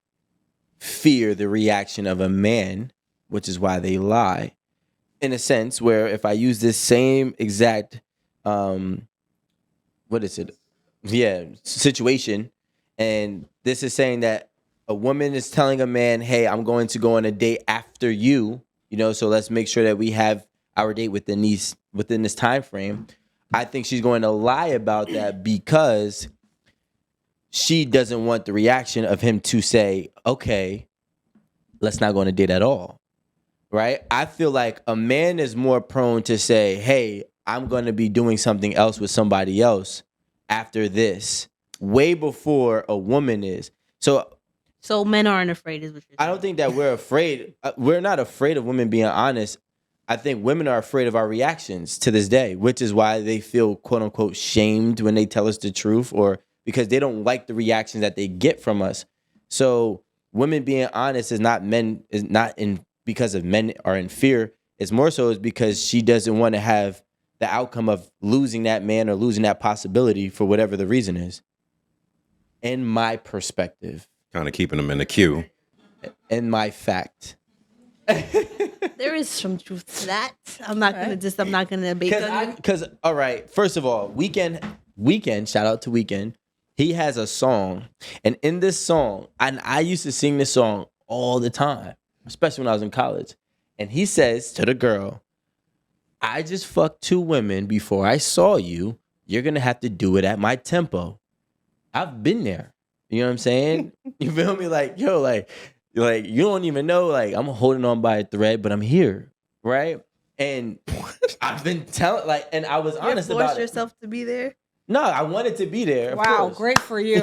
fear the reaction of a man, which is why they lie. In a sense, where if I use this same exact, what is it? Yeah, situation, and this is saying that a woman is telling a man, "Hey, I'm going to go on a date after you." So let's make sure that we have our date within this time frame. I think she's going to lie about that because she doesn't want the reaction of him to say, "Okay, let's not go on a date at all." Right? I feel like a man is more prone to say, "Hey, I'm going to be doing something else with somebody else after this," way before a woman is. So men aren't afraid, is what you're saying. I don't think that we're afraid. We're not afraid of women being honest. I think women are afraid of our reactions to this day, which is why they feel quote unquote shamed when they tell us the truth, or because they don't like the reactions that they get from us. So women being honest is not because of men are in fear. It's more so is because she doesn't want to have the outcome of losing that man or losing that possibility for whatever the reason is. In my perspective. Kind of keeping them in the queue. In my fact. There is some truth to that. I'm not gonna debate on you. Because all right, first of all, Weekend, shout out to Weekend. He has a song, and in this song, and I used to sing this song all the time, especially when I was in college. And he says to the girl, "I just fucked 2 women before I saw you. You're gonna have to do it at my tempo." I've been there. You know what I'm saying? You feel me? Like, yo, like you don't even know, like, I'm holding on by a thread, but I'm here, right? And I've been telling, like, and I was honest about it. Force yourself to be there. No, I wanted to be there. Of Wow, course. great for you.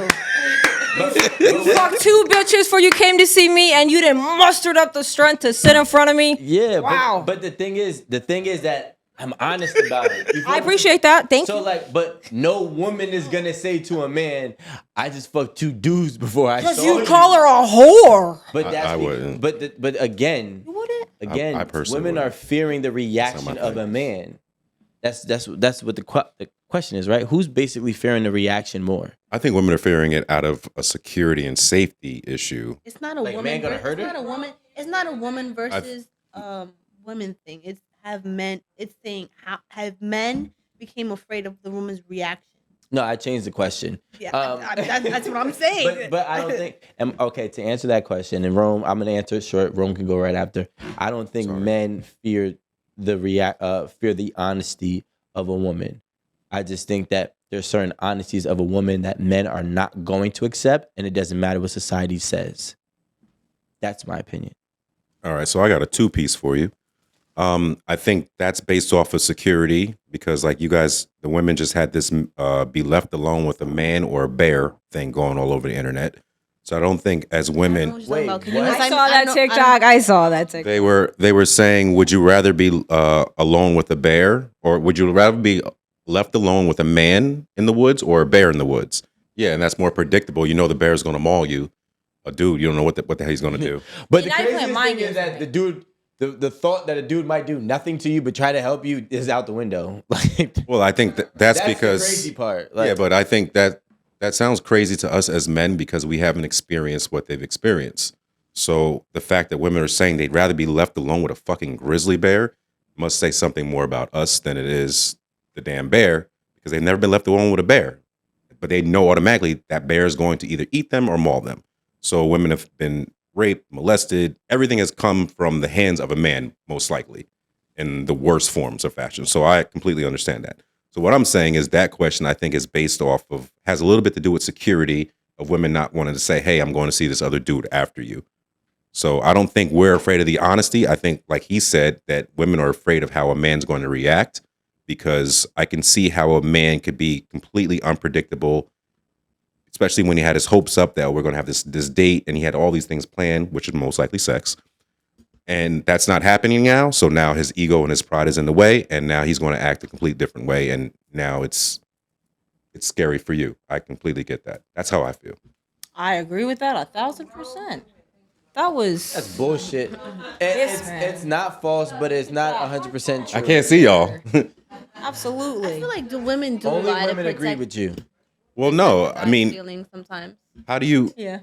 But Fuck 2 bitches before you came to see me, and you didn't mustered up the strength to sit in front of me. yeah, Wow. but the thing is that I'm honest about it. You feel I me? appreciate that. Thank So you. like, but no woman is gonna say to a man, "I just fucked 2 dudes before I saw Because you." you call her a whore. But that's I wouldn't. But again, You wouldn't? again, I personally women wouldn't. are fearing the reaction my of thing. a man. That's what the question is, right? Who's basically fearing the reaction more? I think women are fearing it out of a security and safety issue. It's not a Like, woman. man gonna hurt it's her? not a woman. It's not a woman versus women thing. It's have men. It's saying have men became afraid of the woman's reaction. No, I changed the question. Yeah, that's what I'm saying. But I don't think. Okay, to answer that question, and Rome, I'm gonna answer it short. Rome can go right after. I don't think men fear the honesty of a woman. I just think that there's certain honesties of a woman that men are not going to accept, and it doesn't matter what society says. That's my opinion. All right, so I got a 2-piece for you. I think that's based off of security because, like, you guys, the women just had this be left alone with a man or a bear thing going all over the internet. So I don't think as women Wait, I saw that TikTok. I saw that TikTok. they were saying, would you rather be alone with a bear or would you rather be left alone with a man in the woods or a bear in the woods? Yeah, and that's more predictable. You know the bear's going to maul you. A dude, you don't know what the hell he's going to do. But See, the now you're playing craziest mind thing is games that with the dude, the thought that a dude might do nothing to you but try to help you is out the window. Like, Well, I think that's because the crazy part. Like, yeah, but I think that sounds crazy to us as men because we haven't experienced what they've experienced. So the fact that women are saying they'd rather be left alone with a fucking grizzly bear must say something more about us than it is the damn bear because they've never been left alone with a bear. But they know automatically that bear is going to either eat them or maul them. So women have been raped, molested. Everything has come from the hands of a man, most likely, in the worst forms of fashion. So I completely understand that. So what I'm saying is that question, I think, is based off of, has a little bit to do with security of women not wanting to say, hey, I'm going to see this other dude after you. So I don't think we're afraid of the honesty. I think, like he said, that women are afraid of how a man's going to react because I can see how a man could be completely unpredictable, especially when he had his hopes up that we're going to have this date, and he had all these things planned, which is most likely sex. And that's not happening now. So now his ego and his pride is in the way, and now he's going to act a complete different way. And now it's scary for you. I completely get that. That's how I feel. I agree with that 1,000%. That's bullshit. It's not false, but it's not 100% true. I can't see y'all. Absolutely. I feel like the women do Only lie to women protect agree with you. Well, no, I guys' mean, feelings sometimes. how do you? Yeah.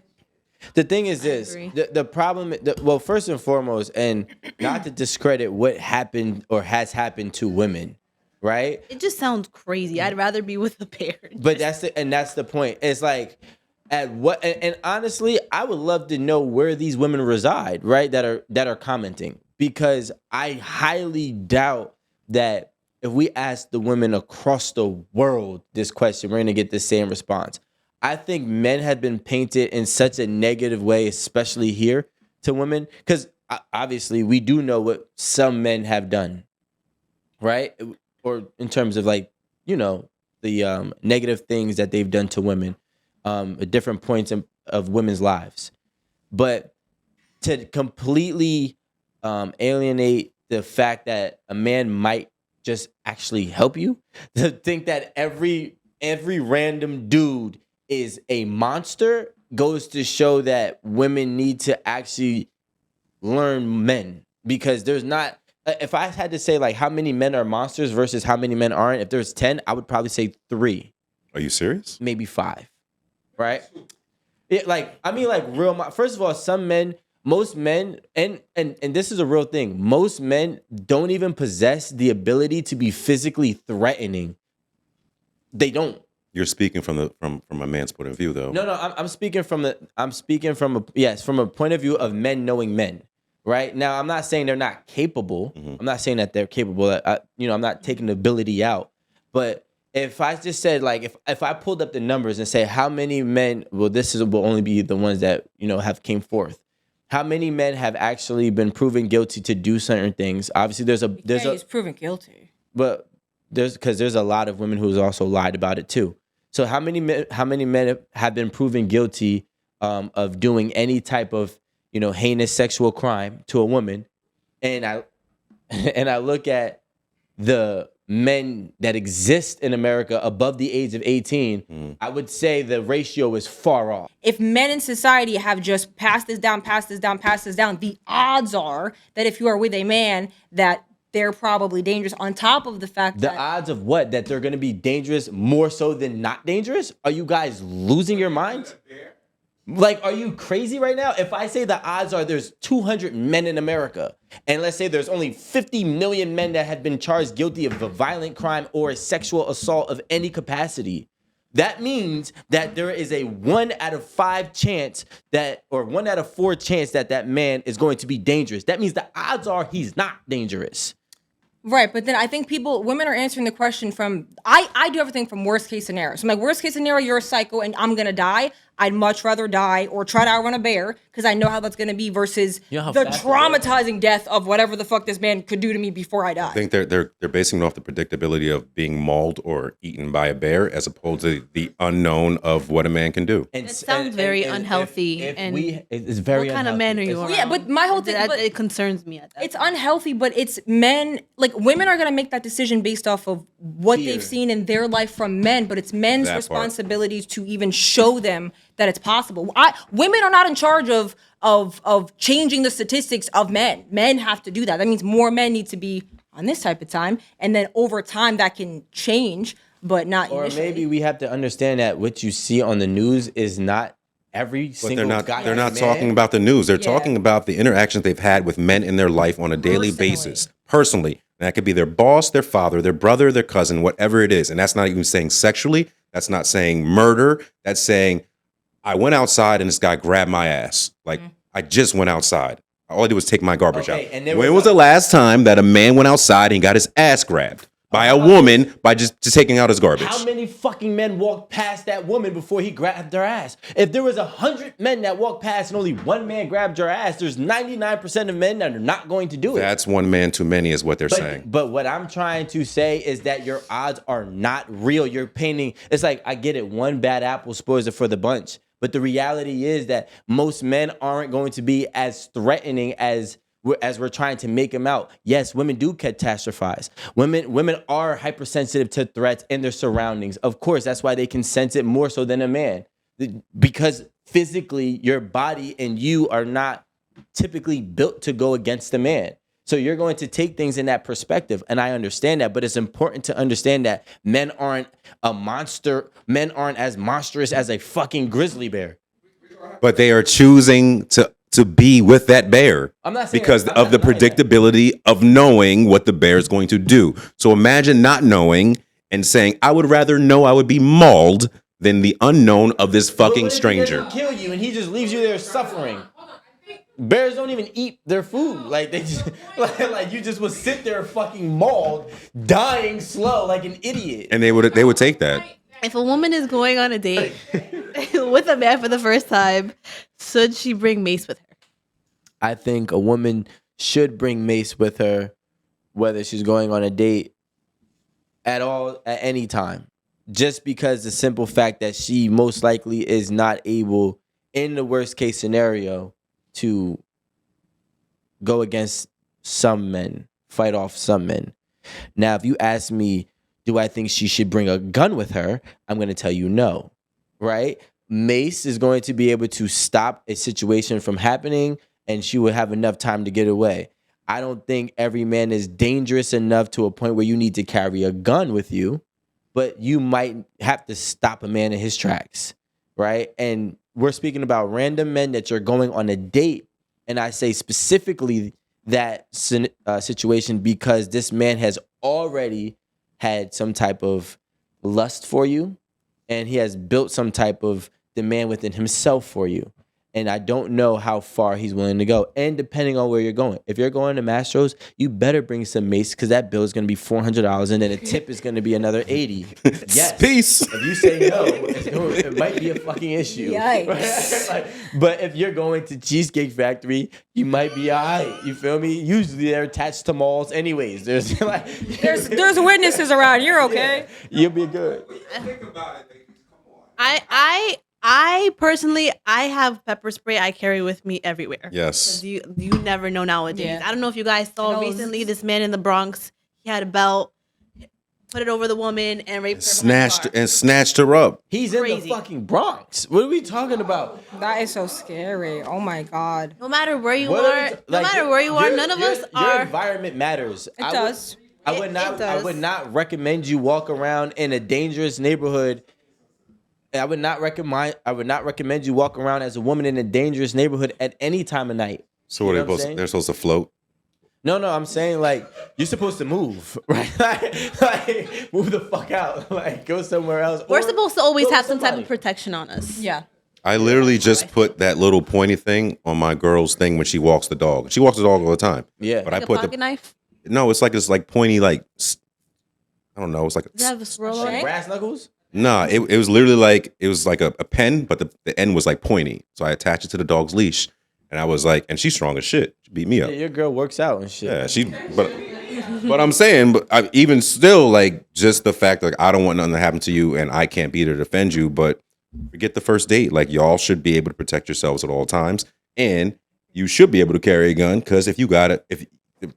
The thing is this: agree. the problem. Well, first and foremost, and not to discredit what happened or has happened to women, right? It just sounds crazy. I'd rather be with a parent. But that's the point. It's like at what and honestly, I would love to know where these women reside, right? That are commenting, because I highly doubt that if we ask the women across the world this question, we're gonna get the same response. I think men have been painted in such a negative way, especially here to women, because obviously we do know what some men have done, right? Or in terms of like, the negative things that they've done to women at different points of women's lives. But to completely alienate the fact that a man might just actually help you, to think that every random dude is a monster, goes to show that women need to actually learn men, because there's not. If I had to say like how many men are monsters versus how many men aren't, if there's 10, I would probably say 3. Are you serious? Maybe 5, right? First of all, most men, and this is a real thing. Most men don't even possess the ability to be physically threatening. They don't. You're speaking from a man's point of view, though. No, I'm speaking from a point of view of men knowing men. Right now, I'm not saying they're not capable. Mm-hmm. I'm not saying that they're capable. I'm not taking the ability out. But if I just said like, if I pulled up the numbers and say how many men, will only be the ones that have came forth. How many men have actually been proven guilty to do certain things? Obviously, He's proven guilty. but there's a lot of women who's also lied about it too. So how many men have been proven guilty of doing any type of heinous sexual crime to a woman, and I look at the men that exist in America above the age of 18, I would say the ratio is far off. If men in society have just passed this down, the odds are that if you are with a man, that they're probably dangerous. On top of the fact The that odds of what? That they're going to be dangerous more so than not dangerous? Are you guys losing your minds? Like, are you crazy right now? If I say the odds are there's 200 men in America, and let's say there's only 50 million men that have been charged guilty of a violent crime or a sexual assault of any capacity, that means that there is a 1 out of 5 chance or 1 out of 4 chance that man is going to be dangerous. That means the odds are he's not dangerous. Right, but then I think women are answering the question from, I do everything from worst case scenario. So I'm like, worst case scenario, you're a psycho and I'm gonna die. I'd much rather die or try to outrun a bear because I know how that's gonna be versus You know how the fast traumatizing death of whatever the fuck this man could do to me before I die. I think they're basing it off the predictability of being mauled or eaten by a bear, as opposed to the unknown of what a man can do. And It sounds very unhealthy, and it's very what kind of man are you unhealthy. around? Yeah, but my whole thing, but it concerns me at that. it's unhealthy, but it's men, like women are gonna make that decision based off of what Fear. they've seen in their life from men, but it's men's That part. responsibilities to even show them that it's possible. Women are not in charge of changing the statistics of men. Men have to do that. That means more men need to be on this type of time, and then over time that can change, but not Or initially. maybe we have to understand that what you see on the news is not every But single guy. they're not talking about the news. They're Yeah. talking about the interactions they've had with men in their life on a daily Personally. basis. Personally. And that could be their boss, their father, their brother, their cousin, whatever it is. And that's not even saying sexually. That's not saying murder. That's saying, I went outside and this guy grabbed my ass. Like, I just went outside. All I did was take my garbage Okay, out. and there When was was the last time that a man went outside and got his ass grabbed? by a woman by just taking out his garbage. How many fucking men walked past that woman before he grabbed her ass? If there was 100 men that walked past and only one man grabbed your ass, there's 99% of men that are not going to do it. That's one man too many is what they're saying. But what I'm trying to say is that your odds are not real. You're painting. It's like, I get it. One bad apple spoils it for the bunch. But the reality is that most men aren't going to be as threatening as we're trying to make them out. Yes, women do catastrophize. Women are hypersensitive to threats in their surroundings. Of course, that's why they can sense it more so than a man. Because physically, your body and you are not typically built to go against a man. So you're going to take things in that perspective. And I understand that. But it's important to understand that men aren't a monster. Men aren't as monstrous as a fucking grizzly bear. But they are choosing to be with that bear because of the predictability of knowing what the bear is going to do. So imagine not knowing and saying, I would rather know I would be mauled than the unknown of this fucking stranger. He kill you and he just leaves you there suffering. Bears don't even eat their food. Like, they just like you just would sit there fucking mauled, dying slow like an idiot. And they would take that. If a woman is going on a date with a man for the first time, should she bring mace with her? I think a woman should bring mace with her, whether she's going on a date at all, at any time. Just because the simple fact that she most likely is not able, in the worst case scenario, to go against some men, fight off some men. Now, if you ask me, do I think she should bring a gun with her? I'm going to tell you no, right? Mace is going to be able to stop a situation from happening, and she will have enough time to get away. I don't think every man is dangerous enough to a point where you need to carry a gun with you, but you might have to stop a man in his tracks, right? And we're speaking about random men that you're going on a date, and I say specifically that situation because this man has already had some type of lust for you, and he has built some type of demand within himself for you. And I don't know how far he's willing to go. And depending on where you're going. If you're going to Mastro's, you better bring some mace because that bill is going to be $400 and then a tip is going to be another $80. Yes. Peace. If you say no, it might be a fucking issue. Yikes. But if you're going to Cheesecake Factory, you might be all right. You feel me? Usually they're attached to malls anyways. There's witnesses around. You're okay. Yeah, you'll be good. Think about it, ladies. Come on. I personally, I have pepper spray I carry with me everywhere. Yes. You never know nowadays. Yeah. I don't know if you guys saw recently this man in the Bronx. He had a belt, put it over the woman, and raped her. Snatched her up. He's in the fucking Bronx. What are we talking about? That is so scary. Oh my God. No matter where you are, none of us are. Your environment matters. It does. I would It does. I would not recommend you walk around in a dangerous neighborhood. I would not recommend you walk around as a woman in a dangerous neighborhood at any time of night. So what they're supposed to float? No, I'm saying like you're supposed to move, right? like move the fuck out, like go somewhere else. We're supposed to always go have with some type somebody. of protection on us. Yeah. I literally just put that little pointy thing on my girl's thing when she walks the dog. She walks the dog all the time. Yeah. But Like I a put pocket knife. No, it's like pointy, like I don't know. It's like Does it have a swirl on it? Brass knuckles. nah. It was literally like a pen, but the end was like pointy. So I attached it to the dog's leash, and I was like, and she's strong as shit. She beat me up. Yeah, your girl works out and shit. Yeah, but I'm saying, even still, like just the fact like I don't want nothing to happen to you, and I can't be there to defend you. But forget the first date. Like y'all should be able to protect yourselves at all times, and you should be able to carry a gun because if you got it, if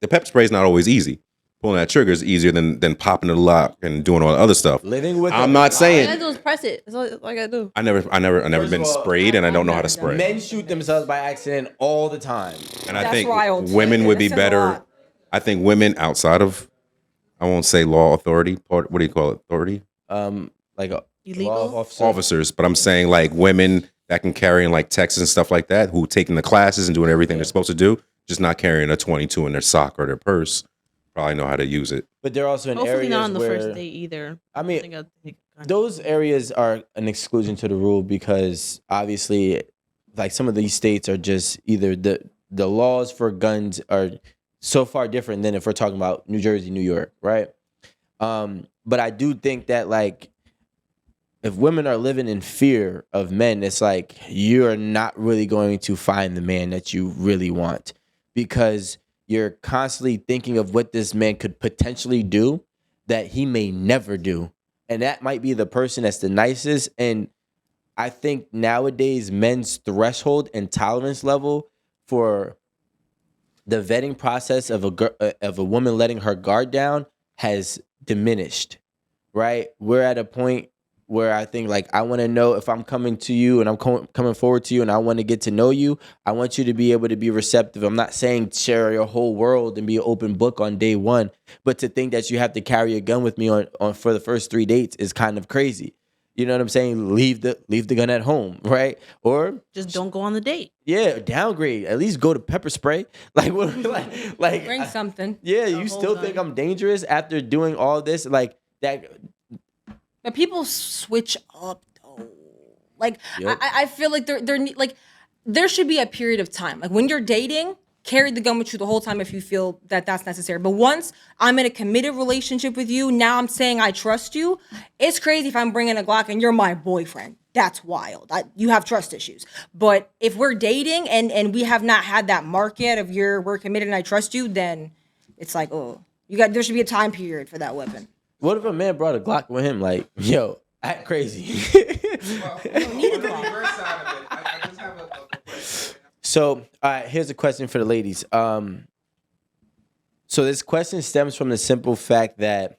the pepper spray is not always easy. Pulling that trigger is easier than popping the lock and doing all the other stuff. Living with I'm a- not All I saying gotta do is press it. That's all I gotta do. I never First been of all, sprayed and I don't know how to spray. Men shoot themselves by accident all the time. And I That's think wild. women would be That says a better. lot. I think women outside of, I won't say law authority. What do you call it? Authority? Like a Illegal? law officer. Officers. But I'm saying like women that can carry in like Texas and stuff like that, who taking the classes and doing everything they're supposed to do, just not carrying a 22 in their sock or their purse, probably know how to use it. But they're also in Hopefully areas not on the where first date either. I think mean, I'll take a gun. those areas are an exclusion to the rule because obviously, like some of these states are just either the laws for guns are so far different than if we're talking about New Jersey, New York, right? But I do think that like if women are living in fear of men, it's like you're not really going to find the man that you really want because you're constantly thinking of what this man could potentially do that he may never do. And that might be the person that's the nicest. And I think nowadays men's threshold and tolerance level for the vetting process of a woman letting her guard down has diminished, right? We're at a point where I think like I want to know if I'm coming to you and I'm coming forward to you and I want to get to know you. I want you to be able to be receptive. I'm not saying share your whole world and be an open book on day one, but to think that you have to carry a gun with me on for the first 3 dates is kind of crazy. You know what I'm saying? Leave the gun at home, right? Or Just don't go on the date. yeah, downgrade. At least go to pepper spray. Like what? Like Bring something. yeah, A you whole still gun. think I'm dangerous after doing all this? Like that. But people switch up though. Like Yep. I feel like like there should be a period of time. Like when you're dating, carry the gun with you the whole time if you feel that that's necessary. But once I'm in a committed relationship with you, now I'm saying I trust you. It's crazy if I'm bringing a Glock and you're my boyfriend. That's wild. You have trust issues. But if we're dating and we have not had that mark yet of we're committed and I trust you, then it's like, oh, there should be a time period for that weapon. What if a man brought a Glock with him? Like, yo, act crazy. Well, on the reverse side of it, I just have a question. So, all right, here's a question for the ladies. So this question stems from the simple fact that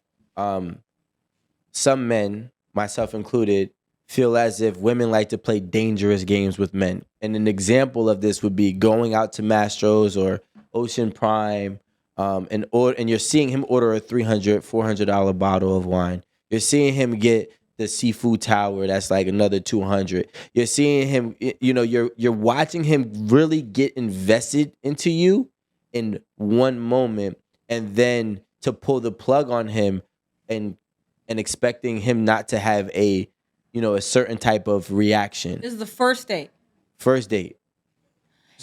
some men, myself included, feel as if women like to play dangerous games with men. And an example of this would be going out to Mastro's or Ocean Prime, and you're seeing him order a $300, $400 bottle of wine. You're seeing him get the seafood tower that's like another $200. You're seeing him, you're watching him really get invested into you in one moment, and then to pull the plug on him and expecting him not to have a certain type of reaction. This is the first date. First date.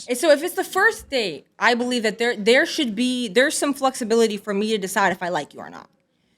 And so if it's the first date, I believe that there's some flexibility for me to decide if I like you or not.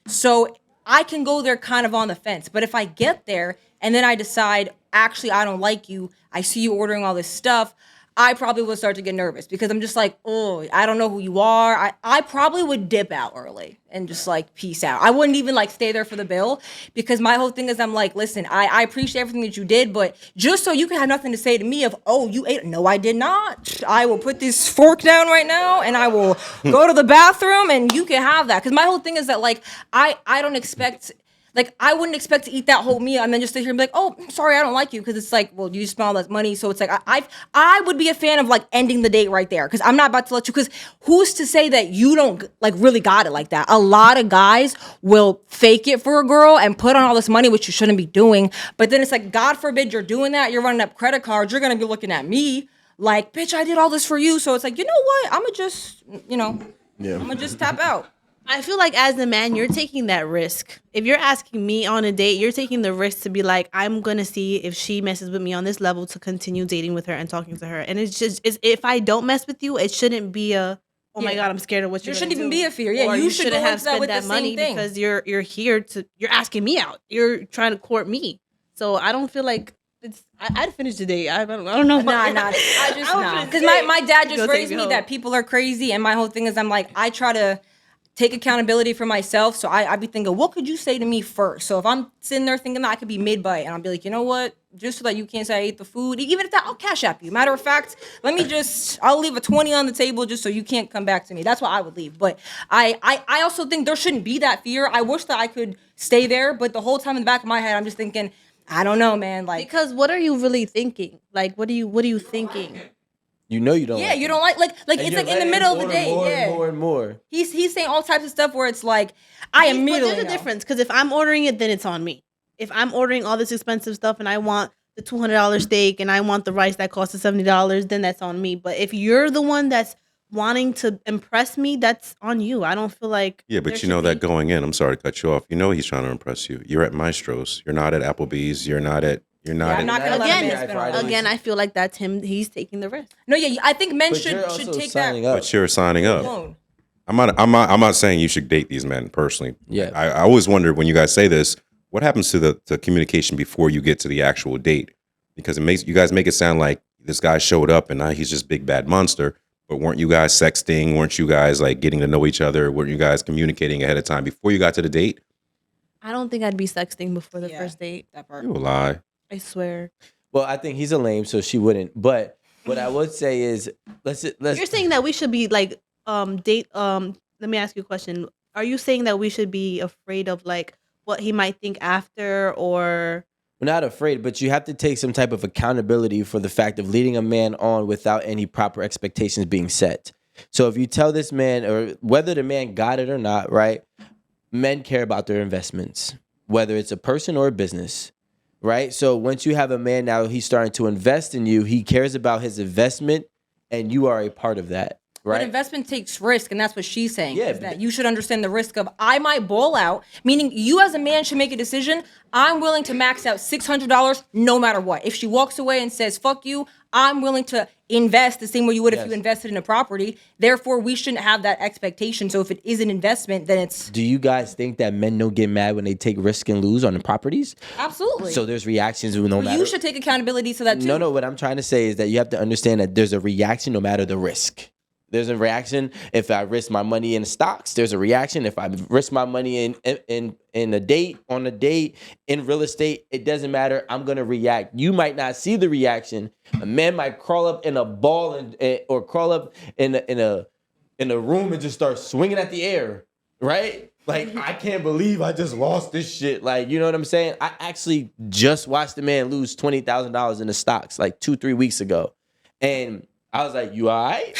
So I can go there kind of on the fence. But if I get there and then I decide, actually, I don't like you, I see you ordering all this stuff, I probably would start to get nervous because I'm just like, oh, I don't know who you are. I probably would dip out early and just like peace out. I wouldn't even like stay there for the bill because my whole thing is I'm like, listen, I appreciate everything that you did, but just so you can have nothing to say to me of, oh, you ate. No, I did not. I will put this fork down right now and I will go to the bathroom and you can have that. Because my whole thing is that like, I don't expect... Like, I wouldn't expect to eat that whole meal and then just sit here and be like, oh, sorry, I don't like you. Because it's like, well, you spend all that money. So it's like, I would be a fan of, like, ending the date right there. Because I'm not about to let you. Because who's to say that you don't, like, really got it like that? A lot of guys will fake it for a girl and put on all this money, which you shouldn't be doing. But then it's like, God forbid you're doing that. You're running up credit cards. You're going to be looking at me like, bitch, I did all this for you. So it's like, you know what? I'm going to just, I'm going to just tap out. I feel like as a man, you're taking that risk. If you're asking me on a date, you're taking the risk to be like, I'm going to see if she messes with me on this level to continue dating with her and talking to her. And if I don't mess with you, it shouldn't be oh my God, I'm scared of what you're There gonna shouldn't even do. be a fear. Yeah, Or you should shouldn't go have into that spent with that the money same thing. because you're here you're asking me out. You're trying to court me. So I don't feel like I'd finish the date. I don't know. Nah. I just nah. Because my dad just Go take raised me me home. that people are crazy, and my whole thing is I'm like, I try to take accountability for myself. So I be thinking, what could you say to me first? So if I'm sitting there thinking that I could be mid-bite, and I'll be like, you know what? Just so that you can't say I ate the food, even if that, I'll cash app you. Matter of fact, I'll leave a 20 on the table just so you can't come back to me. That's what I would leave. But I also think there shouldn't be that fear. I wish that I could stay there, but the whole time in the back of my head, I'm just thinking, I don't know, man. Like, Because what are you really thinking? Like, what are you thinking? You know you don't. yeah, like you him. don't like And it's you're like in the letting middle him of the order day. more Yeah, and more and more. he's saying all types of stuff where it's like I But immediately there's a know. difference because if I'm ordering it, then it's on me. If I'm ordering all this expensive stuff and I want the $200 steak and I want the rice that costs $70, then that's on me. But if you're the one that's wanting to impress me, that's on you. I don't feel like Yeah, but there you know should that be- going in, I'm sorry to cut you off. You know he's trying to impress you. You're at Maestro's. You're not at Applebee's. You're not at. I'm not gonna let him spend all that. Again, I feel like that's him. He's taking the risk. No, yeah, I think men But you're should also take signing that up. But you're signing up. alone. I'm not saying you should date these men personally. Yeah. I always wonder when you guys say this, what happens to the communication before you get to the actual date? Because you guys make it sound like this guy showed up and now he's just big bad monster. But weren't you guys sexting? Weren't you guys like getting to know each other? Weren't you guys communicating ahead of time before you got to the date? I don't think I'd be sexting before the Yeah. first date. That part. You a lie. I swear. Well, I think he's a lame, so she wouldn't. But what I would say is, let's. You're saying that we should be like date let me ask you a question. Are you saying that we should be afraid of like what he might think after, or We're not afraid, but you have to take some type of accountability for the fact of leading a man on without any proper expectations being set. So if you tell this man, or whether the man got it or not, right? Men care about their investments, whether it's a person or a business, right? So once you have a man now, he's starting to invest in you. He cares about his investment, and you are a part of that, But right? investment takes risk, and that's what she's saying. Yeah, Is but that you should understand the risk of I might ball out, meaning you as a man should make a decision. I'm willing to max out $600 no matter what. If she walks away and says "fuck you," I'm willing to invest the same way you would if Yes. you invested in a property. Therefore, we shouldn't have that expectation. So if it is an investment, then it's Do you guys think that men don't get mad when they take risk and lose on the properties? absolutely. So there's reactions no matter. you should take accountability to that too. No, what I'm trying to say is that you have to understand that there's a reaction no matter the risk. There's a reaction if I risk my money in stocks. There's a reaction if I risk my money in a date, on a date, in real estate. It doesn't matter. I'm gonna react. You might not see the reaction. A man might crawl up in a ball or crawl up in a room and just start swinging at the air, right? Like, I can't believe I just lost this shit. Like, you know what I'm saying? I actually just watched the man lose $20,000 in the stocks like 2-3 weeks ago, and I was like, "You all right?"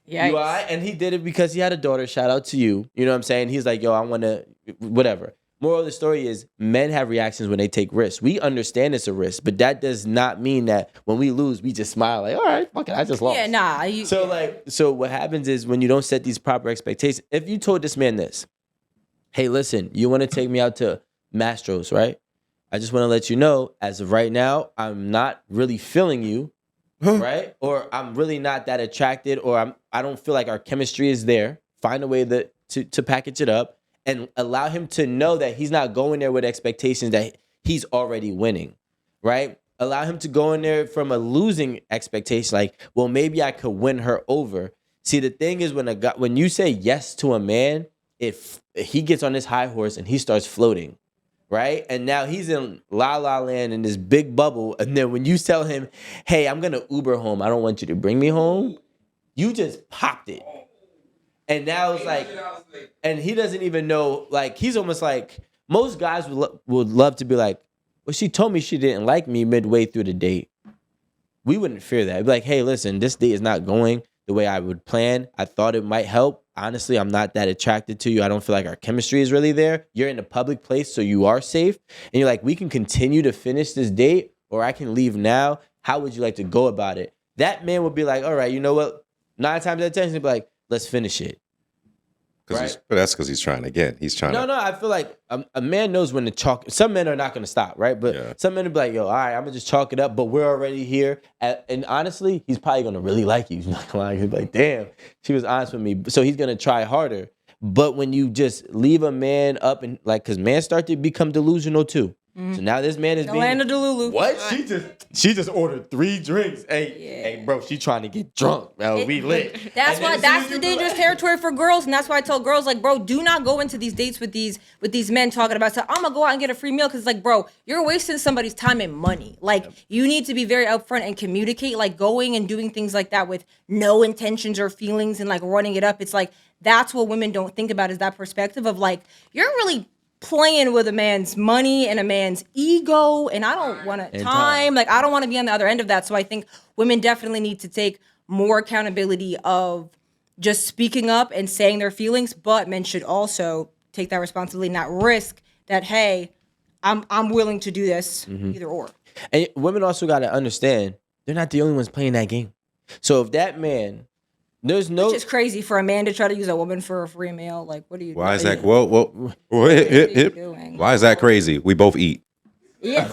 Yeah. You all right? And he did it because he had a daughter. Shout out to you. You know what I'm saying? He's like, yo, I want to, whatever. Moral of the story is men have reactions when they take risks. We understand it's a risk, but that does not mean that when we lose, we just smile like, all right, fuck it, I just lost. Yeah, nah. So what happens is when you don't set these proper expectations, if you told this man this, hey, listen, you want to take me out to Mastro's, right? I just want to let you know, as of right now, I'm not really feeling you. Right? Or I'm really not that attracted, or I don't feel like our chemistry is there. Find a way to package it up and allow him to know that he's not going there with expectations that he's already winning, right? Allow him to go in there from a losing expectation, like, well, maybe I could win her over. See, the thing is when you say yes to a man, if he gets on this high horse and he starts floating, right? And now he's in la la land in this big bubble. And then when you tell him, hey, I'm going to Uber home, I don't want you to bring me home, you just popped it. And now it's like, and he doesn't even know, like, he's almost like, most guys would love to be like, well, she told me she didn't like me midway through the date. We wouldn't fear that. It'd be like, hey, listen, this date is not going the way I would plan. I thought it might help. Honestly, I'm not that attracted to you. I don't feel like our chemistry is really there. You're in a public place, so you are safe. And you're like, we can continue to finish this date, or I can leave now. How would you like to go about it? That man would be like, all right, you know what? 9 times out of 10, he'd be like, let's finish it. Right? But that's because he's trying again. He's trying to. No, I feel like a man knows when to chalk. Some men are not going to stop, right? But Yeah. some men will be like, yo, all right, I'm going to just chalk it up, but we're already here. And honestly, he's probably going to really like you. He's not going to lie. He'll be like, damn, she was honest with me. So he's going to try harder. But when you just leave a man up and like, because men start to become delusional too. So now this man is The being. land of Delulu. What? She just ordered 3 drinks. Hey, bro, she trying to get drunk. Bro, we lit. That's And why then that's she the be dangerous like- territory for girls, and that's why I tell girls like, bro, do not go into these dates with these men talking about, so I'm gonna go out and get a free meal, because like, bro, you're wasting somebody's time and money. Like, you need to be very upfront and communicate. Like, going and doing things like that with no intentions or feelings and like running it up. It's like that's what women don't think about, is that perspective of like, you're really playing with a man's money and a man's ego, and I don't want to time. Like, I don't want to be on the other end of that. So I think women definitely need to take more accountability of just speaking up and saying their feelings, but men should also take that responsibility, not risk that, hey, I'm willing to do this, either or. And women also got to understand, they're not the only ones playing that game. So if that man, there's no. It's just crazy for a man to try to use a woman for a free meal. Like, what are you Why is doing? that? Well, doing? why is that crazy? We both eat. Yeah.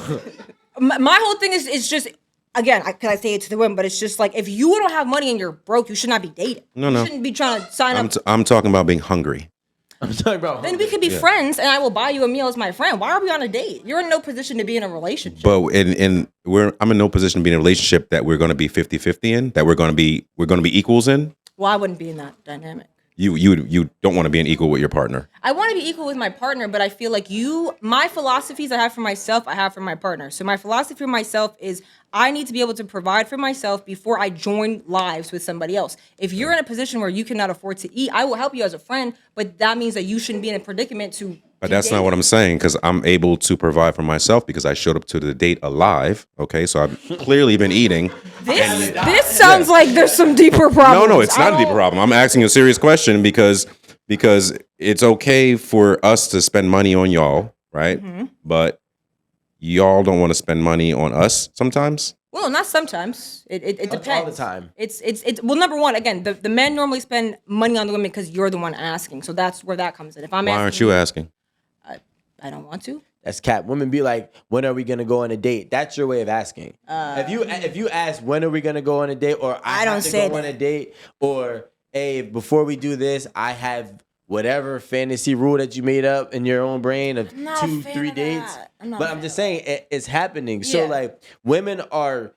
My whole thing is just again, I say it to the women, but it's just like if you don't have money and you're broke, you should not be dating. No, You no. shouldn't be trying to sign up. I'm talking about being hungry. I'm talking about. Then we could be friends, and I will buy you a meal as my friend. Why are we on a date? You're in no position to be in a relationship. But I'm in no position to be in a relationship that we're going to be 50-50 in, that we're going to be equals in. Well, I wouldn't be in that dynamic. You don't want to be an equal with your partner. I want to be equal with my partner, but I feel like my philosophies I have for myself, I have for my partner. So my philosophy for myself is I need to be able to provide for myself before I join lives with somebody else. If you're in a position where you cannot afford to eat, I will help you as a friend, but that means that you shouldn't be in a predicament to. But that's not what I'm saying, because I'm able to provide for myself because I showed up to the date alive. Okay, so I've clearly been eating. This sounds like there's some deeper problems. No, it's not a deep problem. I'm asking you a serious question because it's okay for us to spend money on y'all, right? Mm-hmm. But y'all don't want to spend money on us sometimes. Well, not sometimes. It depends. All the time. It's well, number one, again, the men normally spend money on the women because you're the one asking. So that's where that comes in. If I'm Why asking, aren't you asking? I don't want to. That's cap. Women be like, when are we gonna go on a date? That's your way of asking. If you ask when are we gonna go on a date, or I don't have to say go on that. a date, or hey, before we do this, I have whatever fantasy rule that you made up in your own brain of I'm not a 2, fan 3 of dates. that. I'm not But a I'm fan just of saying it's happening. So Yeah. like women are,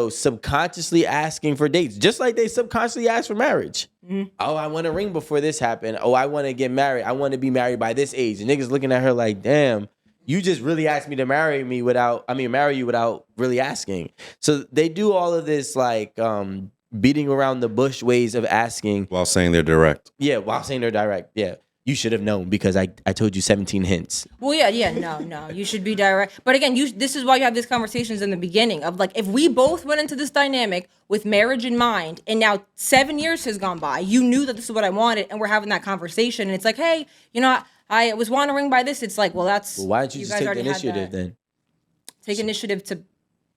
subconsciously asking for dates, just like they subconsciously ask for marriage. Mm-hmm. Oh, I want a ring before this happened. Oh, I want to get married. I want to be married by this age. And niggas looking at her like, damn, you just really asked me to marry you without really asking. So they do all of this like beating around the bush ways of asking. While saying they're direct. Yeah, while saying they're direct. Yeah. You should have known because I told you 17 hints. Well, yeah, no, you should be direct. But again, this is why you have these conversations in the beginning of like, if we both went into this dynamic with marriage in mind, and now 7 years has gone by, you knew that this is what I wanted, and we're having that conversation, and it's like, hey, I was wanting a ring by this. It's like, well, that's Well, why don't you just guys take the already had initiative that. then? Take initiative to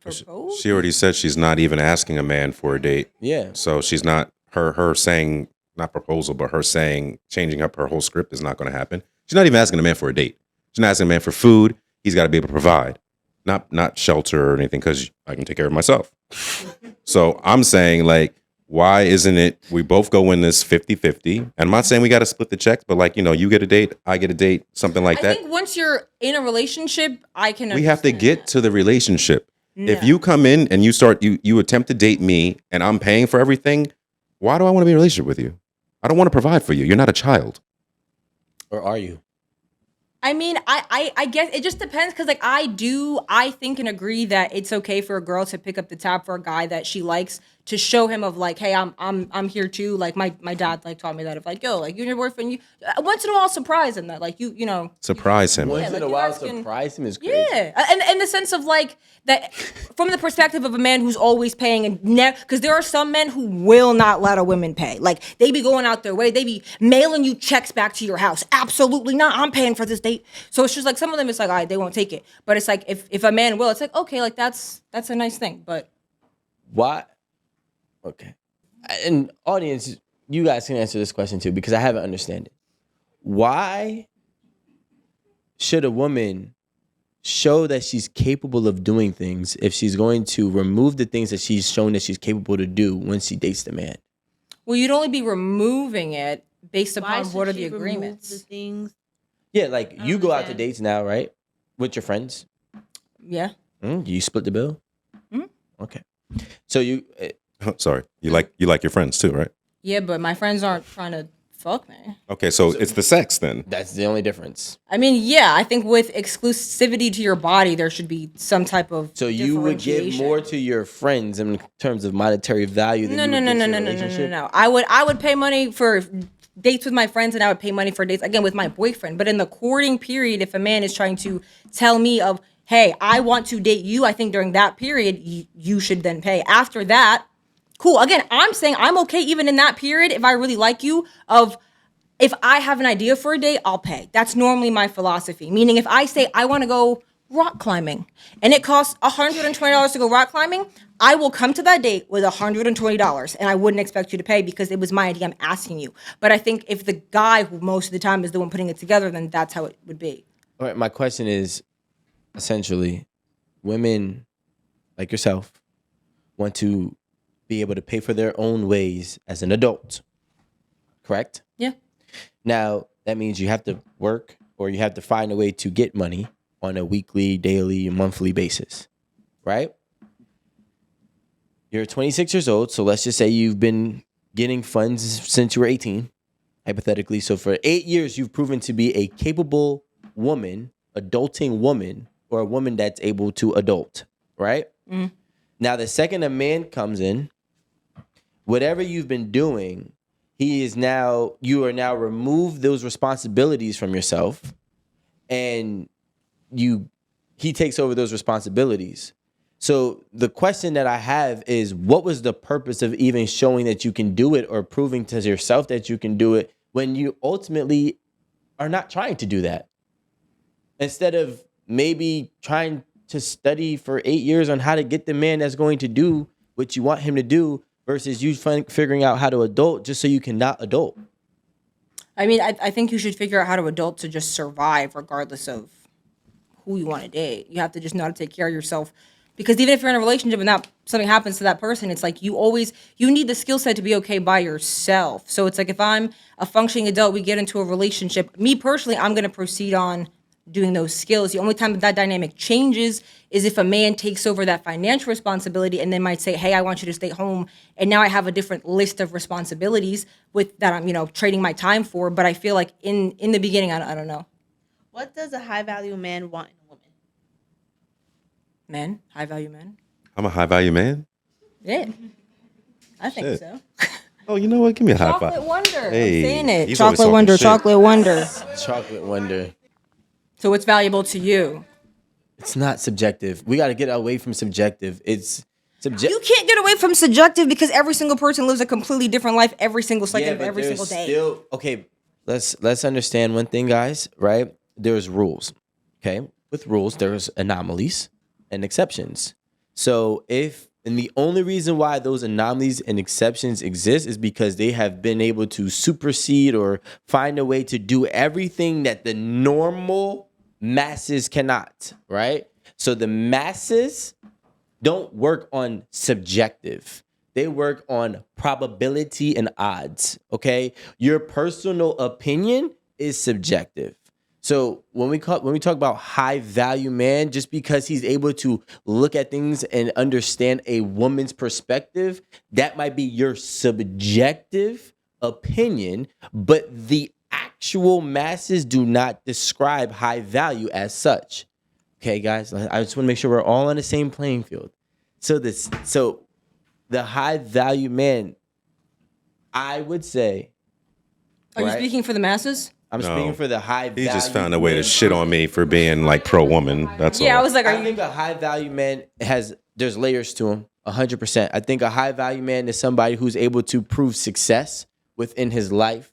propose. She already said she's not even asking a man for a date. Yeah. So she's not her saying, not proposal, but her saying changing up her whole script is not going to happen. She's not even asking a man for a date. She's not asking a man for food. He's got to be able to provide, not shelter or anything, because I can take care of myself. So I'm saying, like, why isn't it we both go in this 50-50? And I'm not saying we got to split the checks, but like, you get a date, I get a date, something like I that. think once you're in a relationship, I can. We have to understand get that. to the relationship. If No. you come in and you attempt to date me and I'm paying for everything, why do I want to be in a relationship with you? I don't want to provide for you. You're not a child. Or are you? I mean, I guess it just depends because like I think and agree that it's okay for a girl to pick up the tab for a guy that she likes to show him of like, hey, I'm here too. Like my dad like taught me that of like, yo, like you and your boyfriend, you once in a while surprise him that like you know. Surprise him. Once in like a you while, guys can- surprise him is crazy. Yeah, and in the sense of like that from the perspective of a man who's always paying and because there are some men who will not let a woman pay. Like they be going out their way, they be mailing you checks back to your house. Absolutely not. I'm paying for this date. So it's just like some of them. It's like all right, they won't take it. But it's like if a man will, it's like okay, like that's a nice thing. But Why? Okay. And audience, you guys can answer this question too because I haven't understand it. Why should a woman show that she's capable of doing things if she's going to remove the things that she's shown that she's capable to do when she dates the man? well, you'd only be removing it based Why upon should what are she the remove agreements. The things. Yeah, like I you don't go out to understand. dates now, right? With your friends. Yeah. You split the bill? Mhm. Okay. So you Sorry. You like your friends too, right? Yeah, but my friends aren't trying to fuck me. Okay, so it's the sex then. that's the only difference. I mean, yeah, I think with exclusivity to your body, there should be some type of So you would give differentiation. more to your friends in terms of monetary value than No, you no, would no, give no, to no, a no, no, no, relationship? no. I would pay money for dates with my friends, and I would pay money for dates again with my boyfriend. But in the courting period, if a man is trying to tell me of, hey, I want to date you, I think during that period you should then pay. After that, cool. Again, I'm saying I'm okay even in that period if I really like you. If I have an idea for a date, I'll pay. That's normally my philosophy. Meaning, if I say I want to go rock climbing and it costs $120 to go rock climbing, I will come to that date with $120 and I wouldn't expect you to pay because it was my idea. I'm asking you. But I think if the guy who most of the time is the one putting it together, then that's how it would be. All right, my question is essentially women like yourself want to be able to pay for their own ways as an adult. Correct? Yeah. Now, that means you have to work or you have to find a way to get money on a weekly, daily, monthly basis, right? You're 26 years old, so let's just say you've been getting funds since you were 18, hypothetically. So for 8 years, you've proven to be a capable woman, adulting woman, or a woman that's able to adult, right? Mm. Now, the second a man comes in, whatever you've been doing, you are now removed those responsibilities from yourself, and he takes over those responsibilities. So the question that I have is, what was the purpose of even showing that you can do it or proving to yourself that you can do it when you ultimately are not trying to do that? Instead of maybe trying to study for 8 years on how to get the man that's going to do what you want him to do versus you figuring out how to adult just so you can not adult. I mean, I think you should figure out how to adult to just survive regardless of who you want to date. You have to just know how to take care of yourself. Because even if you're in a relationship and something happens to that person, it's like you need the skill set to be okay by yourself. So it's like if I'm a functioning adult, we get into a relationship. Me personally, I'm going to proceed on doing those skills. The only time that dynamic changes is if a man takes over that financial responsibility and then might say, hey, I want you to stay home. And now I have a different list of responsibilities with that I'm, trading my time for. But I feel like in the beginning, I don't know. What does a high value man want in a woman? Men, high value men. I'm a high value man. Yeah, I think Shit. so. Oh, you know what? Give me a high Chocolate five. Wonder. Hey, I'm saying it. he's always Chocolate talking Wonder. shit. Chocolate Wonder. Chocolate Wonder. So it's valuable to you. It's not subjective. We got to get away from subjective. It's subjective. You can't get away from subjective because every single person lives a completely different life every single second of every single day. Okay, let's understand one thing, guys, right? There's rules. Okay? With rules, there's anomalies and exceptions. So and the only reason why those anomalies and exceptions exist is because they have been able to supersede or find a way to do everything that the normal masses cannot, right? So the masses don't work on subjective. They work on probability and odds, okay? Your personal opinion is subjective. So when we talk about high value man, just because he's able to look at things and understand a woman's perspective, that might be your subjective opinion, but the actual masses do not describe high value as such. Okay, guys, I just want to make sure we're all on the same playing field. So the high value man, I would say. Are you speaking for the masses? I'm speaking for the high value. He just found a way to shit on me for being like pro woman. That's all. Yeah, I was like, I think a high value man there's layers to him, 100%. I think a high value man is somebody who's able to prove success within his life,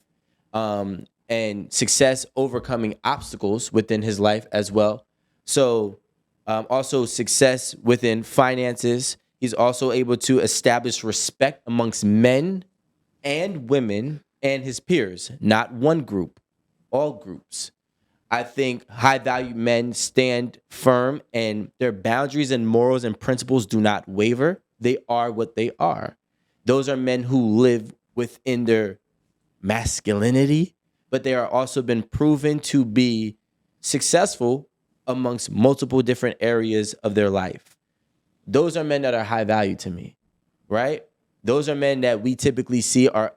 and success overcoming obstacles within his life as well. So also success within finances. He's also able to establish respect amongst men and women and his peers, not one group, all groups. I think high value men stand firm and their boundaries and morals and principles do not waver. They are what they are. Those are men who live within their masculinity, but they are also been proven to be successful amongst multiple different areas of their life. Those are men that are high value to me, right? Those are men that we typically see are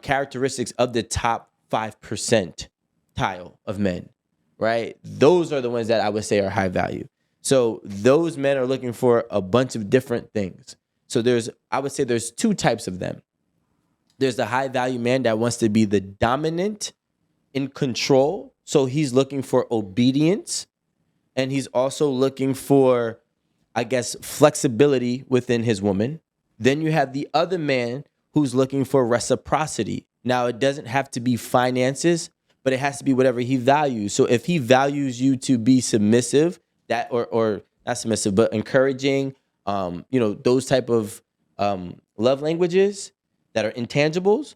characteristics of the top 5% tile of men, right? Those are the ones that I would say are high value. So those men are looking for a bunch of different things. So I would say there's two types of them. There's the high value man that wants to be the dominant, in control. So he's looking for obedience, and he's also looking for, I guess, flexibility within his woman. Then you have the other man who's looking for reciprocity. Now, it doesn't have to be finances, but it has to be whatever he values. So if he values you to be submissive, that or not submissive, but encouraging, those type of love languages that are intangibles,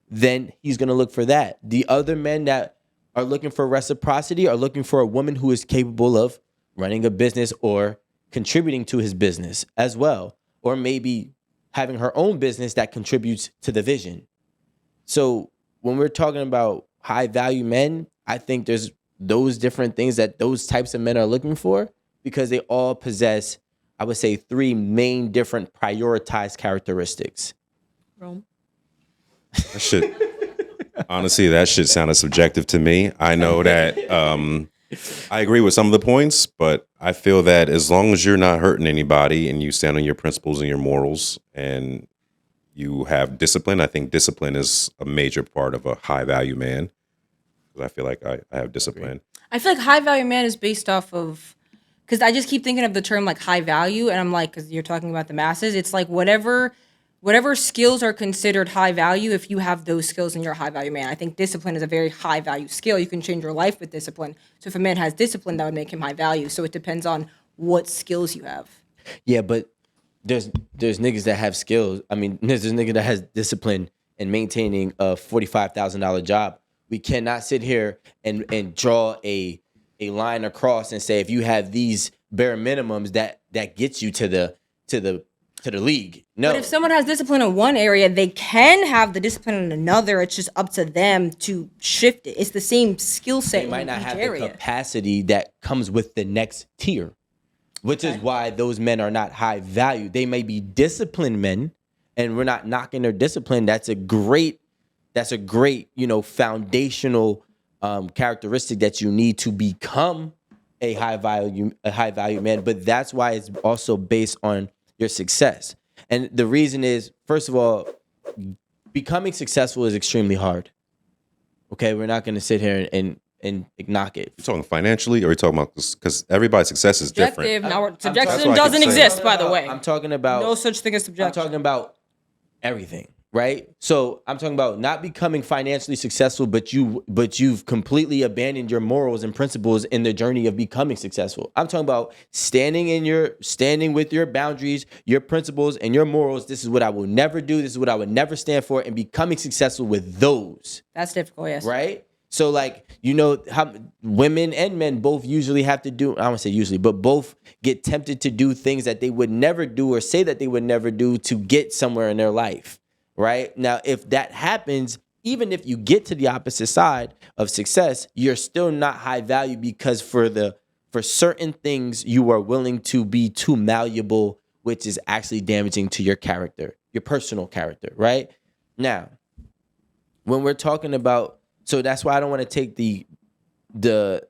then he's going to look for that. The other men that are looking for reciprocity are looking for a woman who is capable of running a business or contributing to his business as well, or maybe having her own business that contributes to the vision. So when we're talking about high value men, I think there's those different things that those types of men are looking for, because they all possess, I would say, 3 main different prioritized characteristics. Rome. That shit, honestly, that shit sounded subjective to me. I know that I agree with some of the points, but I feel that as long as you're not hurting anybody and you stand on your principles and your morals and you have discipline, I think discipline is a major part of a high value man. Because I feel like I have discipline. I feel like high value man is based off of, because I just keep thinking of the term like high value, and I'm like, because you're talking about the masses, it's like whatever skills are considered high value, if you have those skills and you're a high value man. I think discipline is a very high value skill. You can change your life with discipline. So if a man has discipline, that would make him high value. So it depends on what skills you have. Yeah, but there's niggas that have skills. I mean, there's a nigga that has discipline in maintaining a $45,000 job. We cannot sit here and draw a line across and say, if you have these bare minimums, that gets you to the league. No. But if someone has discipline in one area, they can have the discipline in another. It's just up to them to shift it. It's the same skill set. They might not have area. the capacity that comes with the next tier, which is why those men are not high value. They may be disciplined men, and we're not knocking their discipline. That's a great, foundational characteristic that you need to become a high value man. But that's why it's also based on your success. And the reason is, first of all, becoming successful is extremely hard. Okay, we're not going to sit here and knock it. You talking financially, or are you talking about, because everybody's success is different? Subjective. Now, That's subjection what I doesn't keep saying. exist, by the way. I'm talking about No such thing as I'm subjection. talking about everything, right? So I'm talking about not becoming financially successful, but you've completely abandoned your morals and principles in the journey of becoming successful. I'm talking about standing with your boundaries, your principles, and your morals. This is what I will never do. This is what I would never stand for, and becoming successful with those. That's difficult, yes. Right? So like, how women and men both usually have to do, I don't want to say usually, but both get tempted to do things that they would never do or say that they would never do to get somewhere in their life, right? Now, if that happens, even if you get to the opposite side of success, you're still not high value, because for certain things you are willing to be too malleable, which is actually damaging to your character, your personal character, right? Now, when we're talking about, so that's why I don't want to take the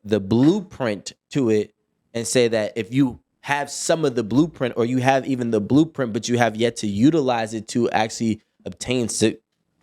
blueprint to it and say that if you have some of the blueprint, or you have even the blueprint, but you have yet to utilize it to actually obtain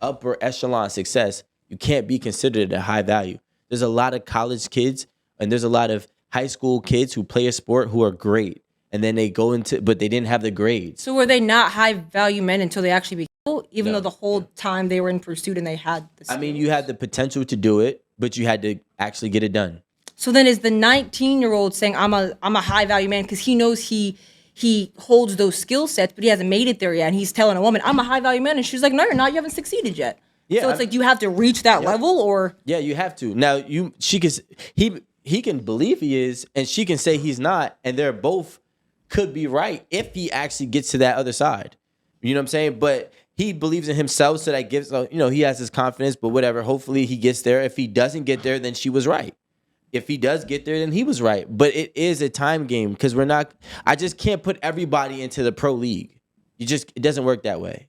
upper echelon success, you can't be considered a high value. There's a lot of college kids and there's a lot of high school kids who play a sport who are great, and then they go into, but they didn't have the grades. So were they not high value men until they actually became, even though the whole time they were in pursuit and they had the skills? I mean, you had the potential to do it, but you had to actually get it done. So then is the 19-year-old saying I'm a high value man because he knows he holds those skill sets, but he hasn't made it there yet, and he's telling a woman I'm a high value man, and she's like, no, you're not, you haven't succeeded yet. Yeah, so it's like, do you have to reach that level, or Yeah, you have to. Now he can believe he is, and she can say he's not, and they're both could be right if he actually gets to that other side. You know what I'm saying? But he believes in himself, so that gives, he has his confidence, but whatever. Hopefully he gets there. If he doesn't get there, then she was right. If he does get there, then he was right. But it is a time game, because I just can't put everybody into the pro league. It doesn't work that way,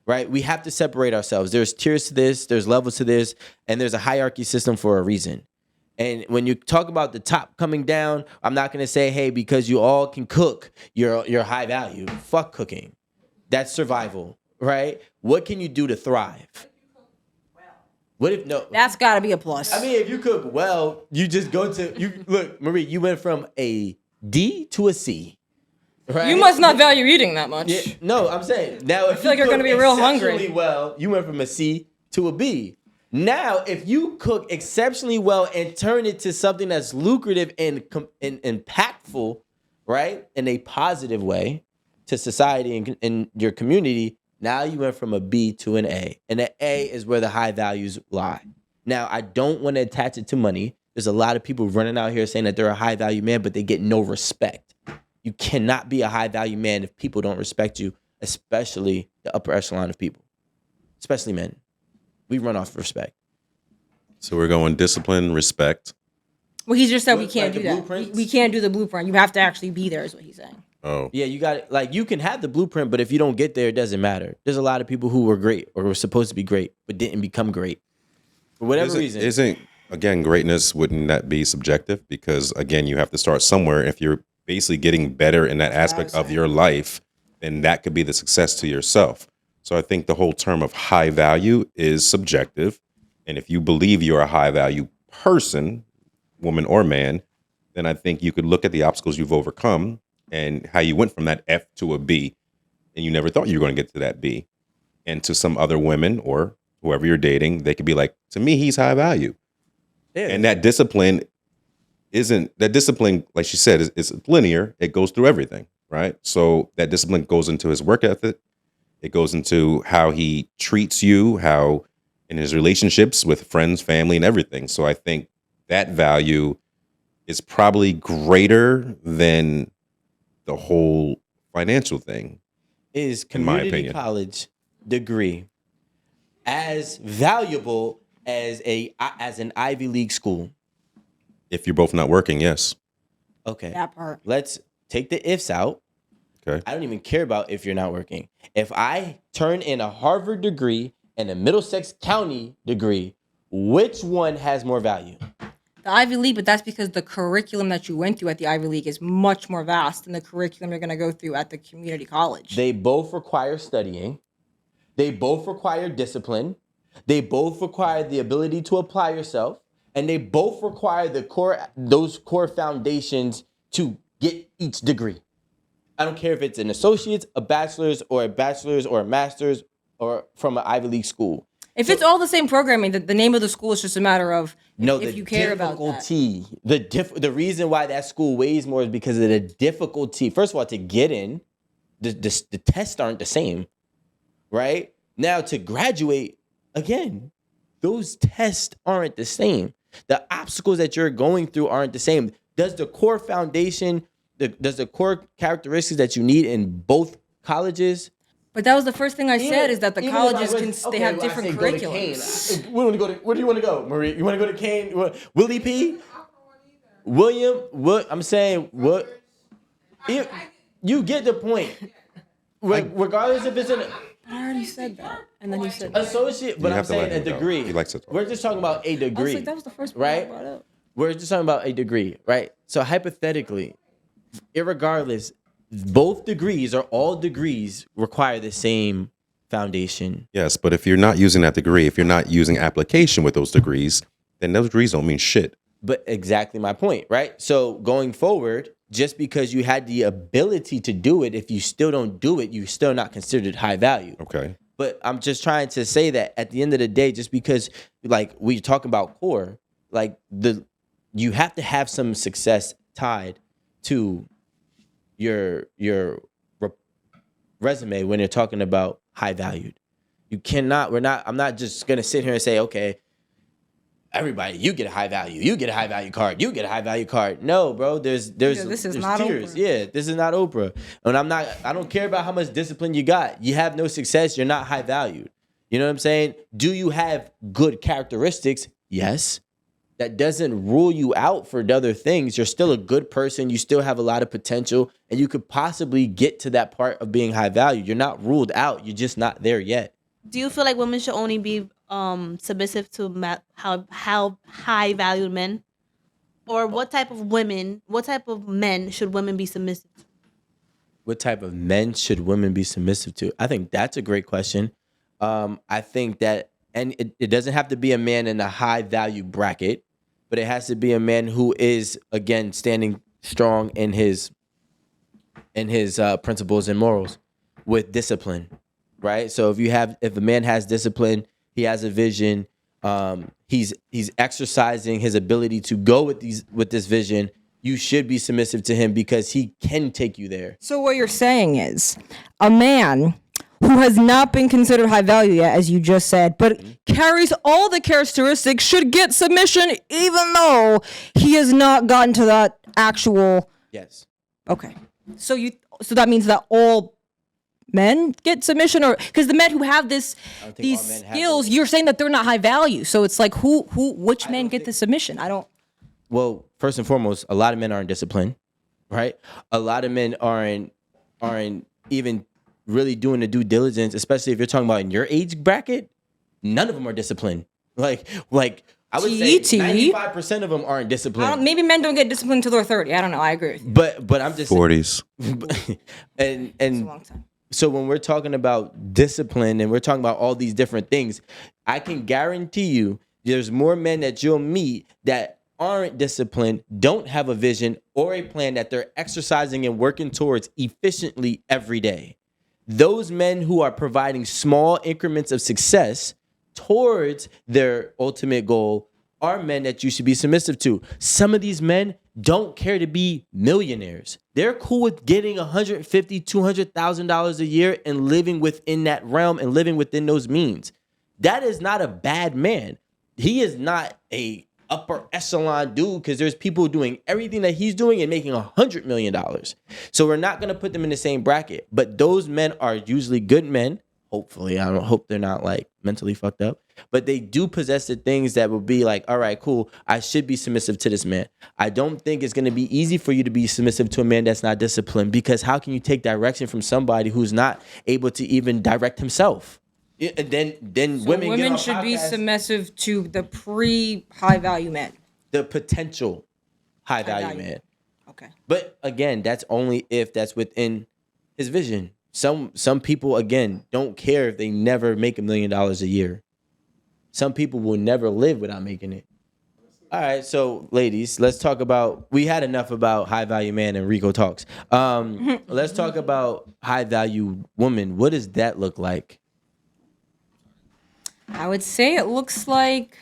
right? We have to separate ourselves. There's tiers to this, there's levels to this, and there's a hierarchy system for a reason. And when you talk about the top coming down, I'm not going to say, hey, because you all can cook, you're high value. Fuck cooking. That's survival, right? What can you do to thrive? What if no? that's got to be a plus. I mean, if you cook well, you just go to look, Marie. You went from a D to a C, right? you must not value eating that much. Yeah, no, I'm saying now. If I feel like you're gonna be real hungry. exceptionally well, you went from a C to a B. Now, if you cook exceptionally well and turn it to something that's lucrative and impactful, right, in a positive way to society and your community, now you went from a B to an A. And an A is where the high values lie. Now, I don't want to attach it to money. There's a lot of people running out here saying that they're a high value man, but they get no respect. You cannot be a high value man if people don't respect you, especially the upper echelon of people, especially men. We run off respect. So we're going discipline, respect. Well, he just said we What, can't like do the that. blueprints? We can't do the blueprint. You have to actually be there, is what he's saying. Oh, Yeah, you got it. Like, you can have the blueprint, but if you don't get there, it doesn't matter. There's a lot of people who were great or were supposed to be great, but didn't become great for whatever reason. Isn't again greatness? Wouldn't that be subjective? Because again, you have to start somewhere. If you're basically getting better in that aspect of your life, then that could be the success to yourself. So I think the whole term of high value is subjective, and if you believe you're a high value person, woman or man, then I think you could look at the obstacles you've overcome and how you went from that F to a B, and you never thought you were going to get to that B. And to some other women or whoever you're dating, they could be like, to me, he's high value. Yeah. And that discipline, like she said, is linear. It goes through everything, right? So that discipline goes into his work ethic. It goes into how he treats you, how in his relationships with friends, family, and everything. So I think that value is probably greater than the whole financial thing. Is in my community opinion. college degree as valuable as an Ivy League school? If you're both not working, yes. Okay. That part. Let's take the ifs out. Okay. I don't even care about if you're not working. If I turn in a Harvard degree and a Middlesex County degree, which one has more value? The Ivy League, but that's because the curriculum that you went through at the Ivy League is much more vast than the curriculum you're going to go through at the community college. They both require studying. They both require discipline. They both require the ability to apply yourself. And they both require those core foundations to get each degree. I don't care if it's an associate's, a bachelor's, or a master's, or from an Ivy League school. If it's all the same programming, the name of the school is just a matter of if you care about that. The reason why that school weighs more is because of the difficulty. First of all, to get in, the tests aren't the same, right? Now to graduate, again, those tests aren't the same. The obstacles that you're going through aren't the same. Does the core foundation, does the core characteristics that you need in both colleges? But that was the first thing I said, is that the Even colleges if I they have different go to curriculums. Kane, where do you want to go, Marie? You want to go to Kane? Willie P? William? What I'm saying? What? You get the point. Regardless if it's an I already said that, and then you said associate, but You I'm have to let saying a him go. degree. He likes to talk. We're just talking about a I was degree, like, that was the first point right? I brought up. We're just talking about a degree, right? So hypothetically, irregardless, both degrees or all degrees require the same foundation. Yes, but if you're not using that degree, if you're not using application with those degrees, then those degrees don't mean shit. But exactly my point, right? So going forward, just because you had the ability to do it, if you still don't do it, you're still not considered high value. Okay. But I'm just trying to say that at the end of the day, just because like we talk about core, like you have to have some success tied to your resume when you're talking about high valued. You cannot, I'm not just gonna sit here and say, okay, everybody, you get a high value, you get a high value card, you get a high value card. No, bro, there's this is there's not tiers. Oprah. Yeah, this is not Oprah. And I don't care about how much discipline you got. You have no success, you're not high valued. You know what I'm saying? Do you have good characteristics? Yes. That doesn't rule you out for the other things. You're still a good person. You still have a lot of potential, and you could possibly get to that part of being high value. You're not ruled out. You're just not there yet. Do you feel like women should only be submissive to how high valued men, or what type of men should women be submissive to? What type of men should women be submissive to? I think that's a great question. I think that, and it doesn't have to be a man in a high value bracket, but it has to be a man who is, again, standing strong in his principles and morals with discipline, right? So if a man has discipline, he has a vision, he's exercising his ability to go with this vision, you should be submissive to him because he can take you there. So what you're saying is a man who has not been considered high value yet, as you just said, but carries all the characteristics, should get submission even though he has not gotten to that actual... Yes. Okay. So that means that all men get submission, or because the men who have these skills, you're saying that they're not high value. So it's like which men get the submission? I don't. Well, first and foremost, a lot of men aren't disciplined, right? A lot of men aren't even really doing the due diligence, especially if you're talking about in your age bracket. None of them are disciplined. Like I would say 95% of them aren't disciplined. Maybe men don't get disciplined until they're 30. I don't know. I agree with you. But I'm just 40s. and It's a long time. so when we're talking about discipline and we're talking about all these different things, I can guarantee you there's more men that you'll meet that aren't disciplined, don't have a vision or a plan that they're exercising and working towards efficiently every day. Those men who are providing small increments of success towards their ultimate goal are men that you should be submissive to. Some of these men don't care to be millionaires. They're cool with getting $150,000, $200,000 a year and living within that realm and living within those means. That is not a bad man. He is not a upper echelon dude because there's people doing everything that he's doing and making $100 million. So we're not going to put them in the same bracket. But those men are usually good men. Hopefully, I don't hope they're not like mentally fucked up, but they do possess the things that will be like, all right, cool. I should be submissive to this man. I don't think it's going to be easy for you to be submissive to a man that's not disciplined, because how can you take direction from somebody who's not able to even direct himself? And then So women get on should be podcasts, submissive to the pre-high value men. the potential high value value. man. Okay. But again, that's only if that's within his vision. Some people, again, don't care if they never make $1 million a year. Some people will never live without making it. All right, so ladies, let's talk about, we had enough about high value man and Rico talks. Let's talk about high value woman. What does that look like? I would say it looks like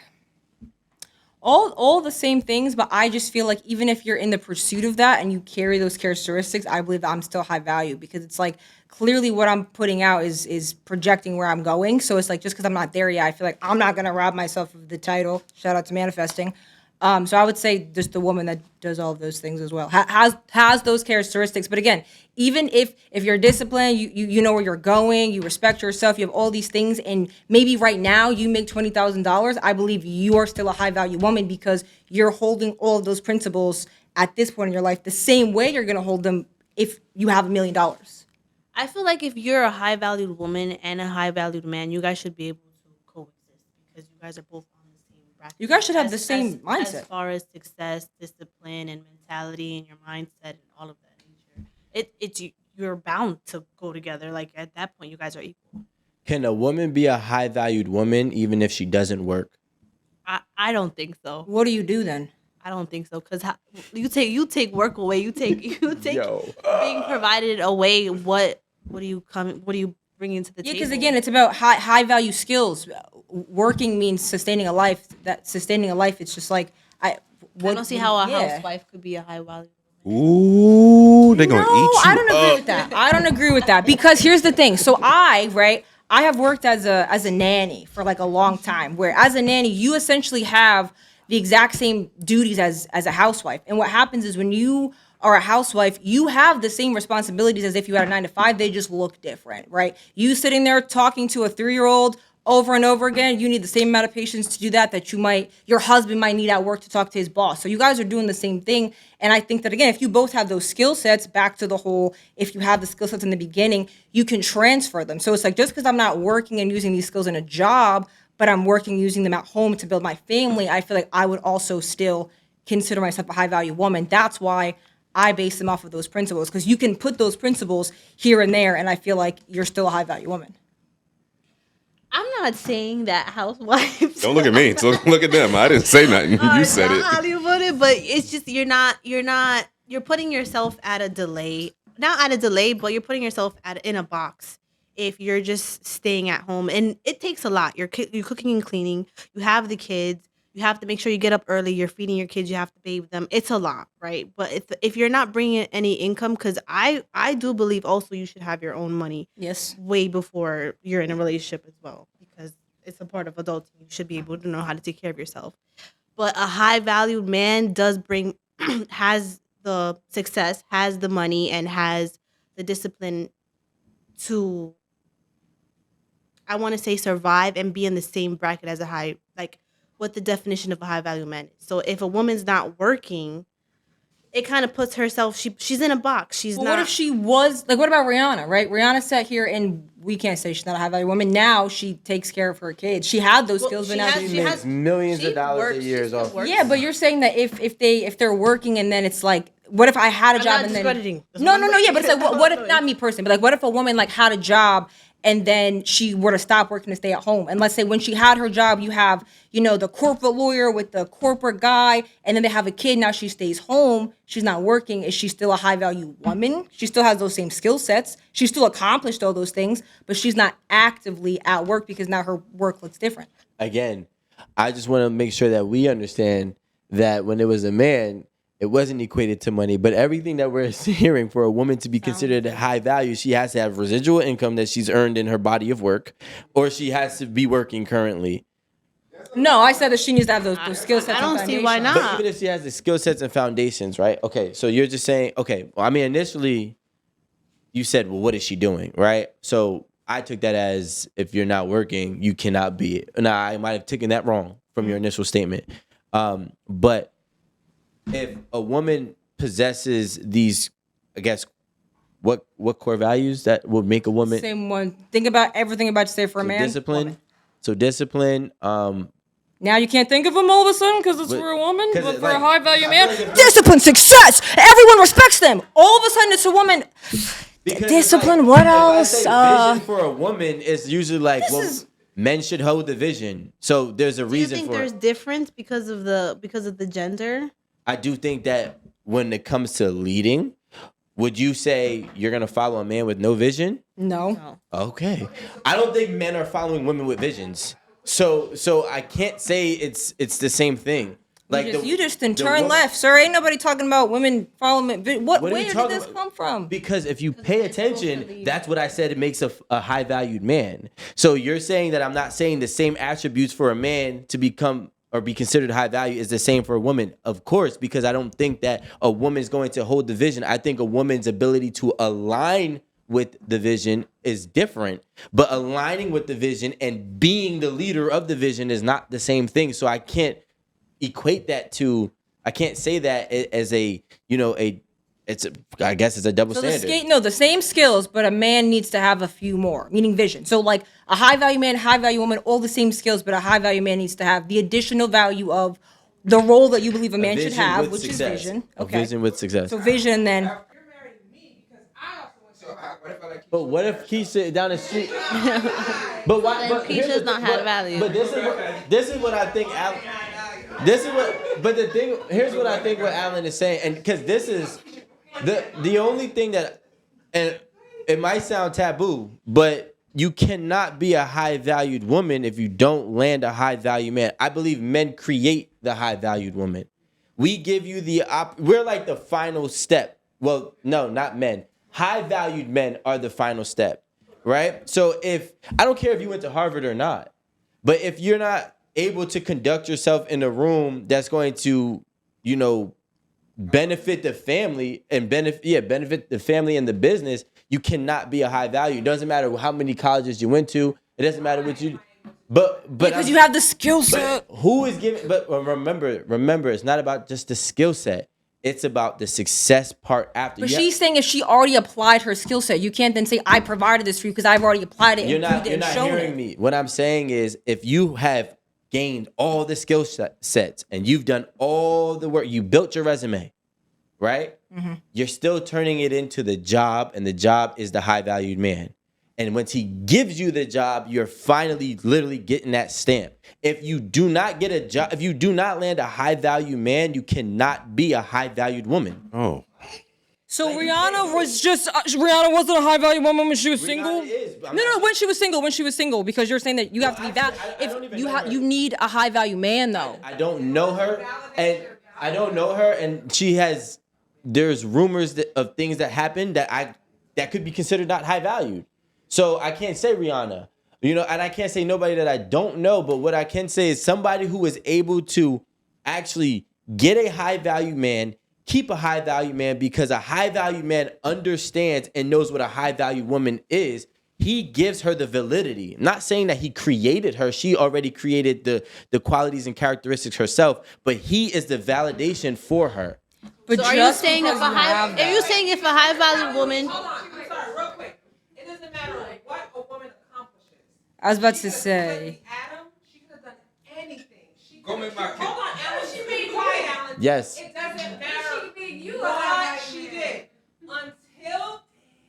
all the same things, but I just feel like even if you're in the pursuit of that and you carry those characteristics, I believe that I'm still high value, because it's like clearly what I'm putting out is projecting where I'm going. So it's like, just because I'm not there yet, I feel like I'm not gonna rob myself of the title. Shout out to manifesting. So I would say just the woman that does all of those things as well has those characteristics. But again, even if you're disciplined, you know where you're going, you respect yourself, you have all these things, and maybe right now you make $20,000, I believe you are still a high value woman, because you're holding all of those principles at this point in your life the same way you're gonna hold them if you have $1 million. I feel like if you're a high valued woman and a high valued man, you guys should be able to coexist, because you guys are both on the same bracket. You guys should have the same mindset. As far as success, discipline, and mentality, and your mindset, and all of that nature. You're bound to go together. Like at that point, you guys are equal. Can a woman be a high valued woman even if she doesn't work? I don't think so. What do you do then? I don't think so, because you take work away. You take being provided away. What do you bring into the Yeah, table? because again, it's about high value skills. Working means sustaining a life. That sustaining a life, it's just like I don't see how a housewife could be a high value. Ooh, they're gonna eat you I don't agree up. with that. I don't agree with that, because here's the thing. So I have worked as a nanny for like a long time, where as a nanny, you essentially have the exact same duties as a housewife. And what happens is when you are a housewife, you have the same responsibilities as if you had a 9-to-5. They just look different, right? You sitting there talking to a 3-year-old over and over again, you need the same amount of patience to do that your husband might need at work to talk to his boss. So you guys are doing the same thing. And I think that, again, if you both have those skill sets, back to the whole, if you have the skill sets in the beginning, you can transfer them. So it's like, just because I'm not working and using these skills in a job, but I'm working using them at home to build my family, I feel like I would also still consider myself a high value woman. That's why I base them off of those principles, because you can put those principles here and there, and I feel like you're still a high value woman. I'm not saying that housewives. Don't look at me. Look at them. I didn't say nothing. You said it. Hollywood, but it's just you're putting yourself at a delay. Not at a delay, but you're putting yourself in a box if you're just staying at home. And it takes a lot. You're cooking and cleaning. You have the kids. You have to make sure you get up early. You're feeding your kids. You have to bathe them. It's a lot, right? But if you're not bringing in any income, because I do believe also you should have your own money. Yes. Way before you're in a relationship as well, because it's a part of adulting. You should be able to know how to take care of yourself. But a high valued man does has the success, has the money, and has the discipline to, I want to say, survive and be in the same bracket as a high, like what the definition of a high value man is. So if a woman's not working, it kind of puts herself, she's in a box. She's But not. what if she was like? What about Rihanna? Right? Rihanna sat here, and we can't say she's not a high value woman. Now she takes care of her kids. She had those Well, skills, but she now has- she she makes has- millions she of dollars works, a she year still off. works. Yeah, but you're saying that if they're working and then it's like, what if I had a I'm job not and then discrediting. no, yeah, but it's like what if not me personally, but like what if a woman like had a job and then she were to stop working to stay at home, and let's say when she had her job, you have the corporate lawyer with the corporate guy, and then they have a kid. Now she stays home, she's not working. Is she still a high value woman? She still has those same skill sets. She still accomplished all those things, but she's not actively at work because now her work looks different. Again, I just want to make sure that we understand that when it was a man, it wasn't equated to money, but everything that we're hearing for a woman to be considered high value, she has to have residual income that she's earned in her body of work, or she has to be working currently. No, I said that she needs to have those skill sets. I don't and see why foundation. not. But even if she has the skill sets and foundations, right? Okay, so you're just saying, okay, well, I mean, initially you said, well, what is she doing, right? So I took that as if you're not working, you cannot be. Now, I might have taken that wrong from your initial statement. But if a woman possesses these, I guess, what core values that would make a woman Same one. Think about everything about to say for a man. discipline? So discipline. Now you can't think of him all of a sudden because it's But- for a woman, 'cause but it's for a like- high value I man, feel like if- discipline, success, everyone respects them. All of a sudden, it's a woman. Because it's Discipline. like, What if I else? say vision for a woman is usually like, well, is- men should hold the vision. So there's a Do you reason think for there's it. difference because of the gender? I do think that when it comes to leading, would you say you're gonna follow a man with no vision? No. Okay. I don't think men are following women with visions. So I can't say it's the same thing. Like You just didn't the turn wo- left, sir. Ain't nobody talking about women following. What? What are Where you did talking this about? come from? Because if you pay attention, that's what I said. It makes a high valued man. So you're saying that I'm not saying the same attributes for a man to become or be considered high value is the same for a woman. Of course, because I don't think that a woman's going to hold the vision. I think a woman's ability to align with the vision is different, but aligning with the vision and being the leader of the vision is not the same thing. So I can't equate that to. I can't say that as I guess it's a double So standard. the same skills, but a man needs to have a few more, meaning vision. So like a high value man, high value woman, all the same skills, but a high value man needs to have the additional value of the role that you believe a man should vision have, with which success. is vision. A Okay. vision with success. So vision, then You're married to me because I also went to. What if I like? But what if Keisha down the street? But why? Then But here's Keisha's the- not had but- value. But this is what I think. This is what. But the thing. Here's what I think. What Alan is saying, and because this is the only thing that, and it might sound taboo, but you cannot be a high valued woman if you don't land a high value man. I believe men create the high valued woman. We give you we're like the final step. Well, no, not men. High valued men are the final step, right? So if I don't care if you went to Harvard or not, but if you're not able to conduct yourself in a room that's going to, benefit the family and benefit the family and the business, you cannot be a high value. It doesn't matter how many colleges you went to. It doesn't matter what you. But because you have the skill set. who is giving? But remember, it's not about just the skill set. It's about the success part after. But she's saying if she already applied her skill set, you can't then say I provided this for you because I've already applied it. You're and not. proved it You're and not shown hearing it. me. What I'm saying is, if you have gained all the skill sets and you've done all the work, you built your resume, right? Mm-hmm. You're still turning it into the job, and the job is the high valued man. And once he gives you the job, you're finally literally getting that stamp. If you do not get a job, if you do not land a high value man, you cannot be a high valued woman. Oh, So Rihanna wasn't a high value woman when she was single. is, but I'm No, not- when she was single, because you're saying that you have to be that. I don't even If know her. you need a high value man though. I don't know her, and she has. There's rumors of things that happened that could be considered not high valued. So I can't say Rihanna, and I can't say nobody that I don't know. But what I can say is somebody who is able to actually get a high value man keep a high value man because a high value man understands and knows what a high value woman is. He gives her the validity. I'm not saying that he created her. She already created the qualities and characteristics herself, but he is the validation for her. But So are you just saying if because a you high have are you that- saying if a high value woman Hold on, I'm sorry, real quick. It doesn't matter what a woman accomplishes. I was about to She could've say. slept with Adam, she could have done anything. She Go make my kid. Hold on, Alan, she made quiet, Alan. Yes. It doesn't matter what she did until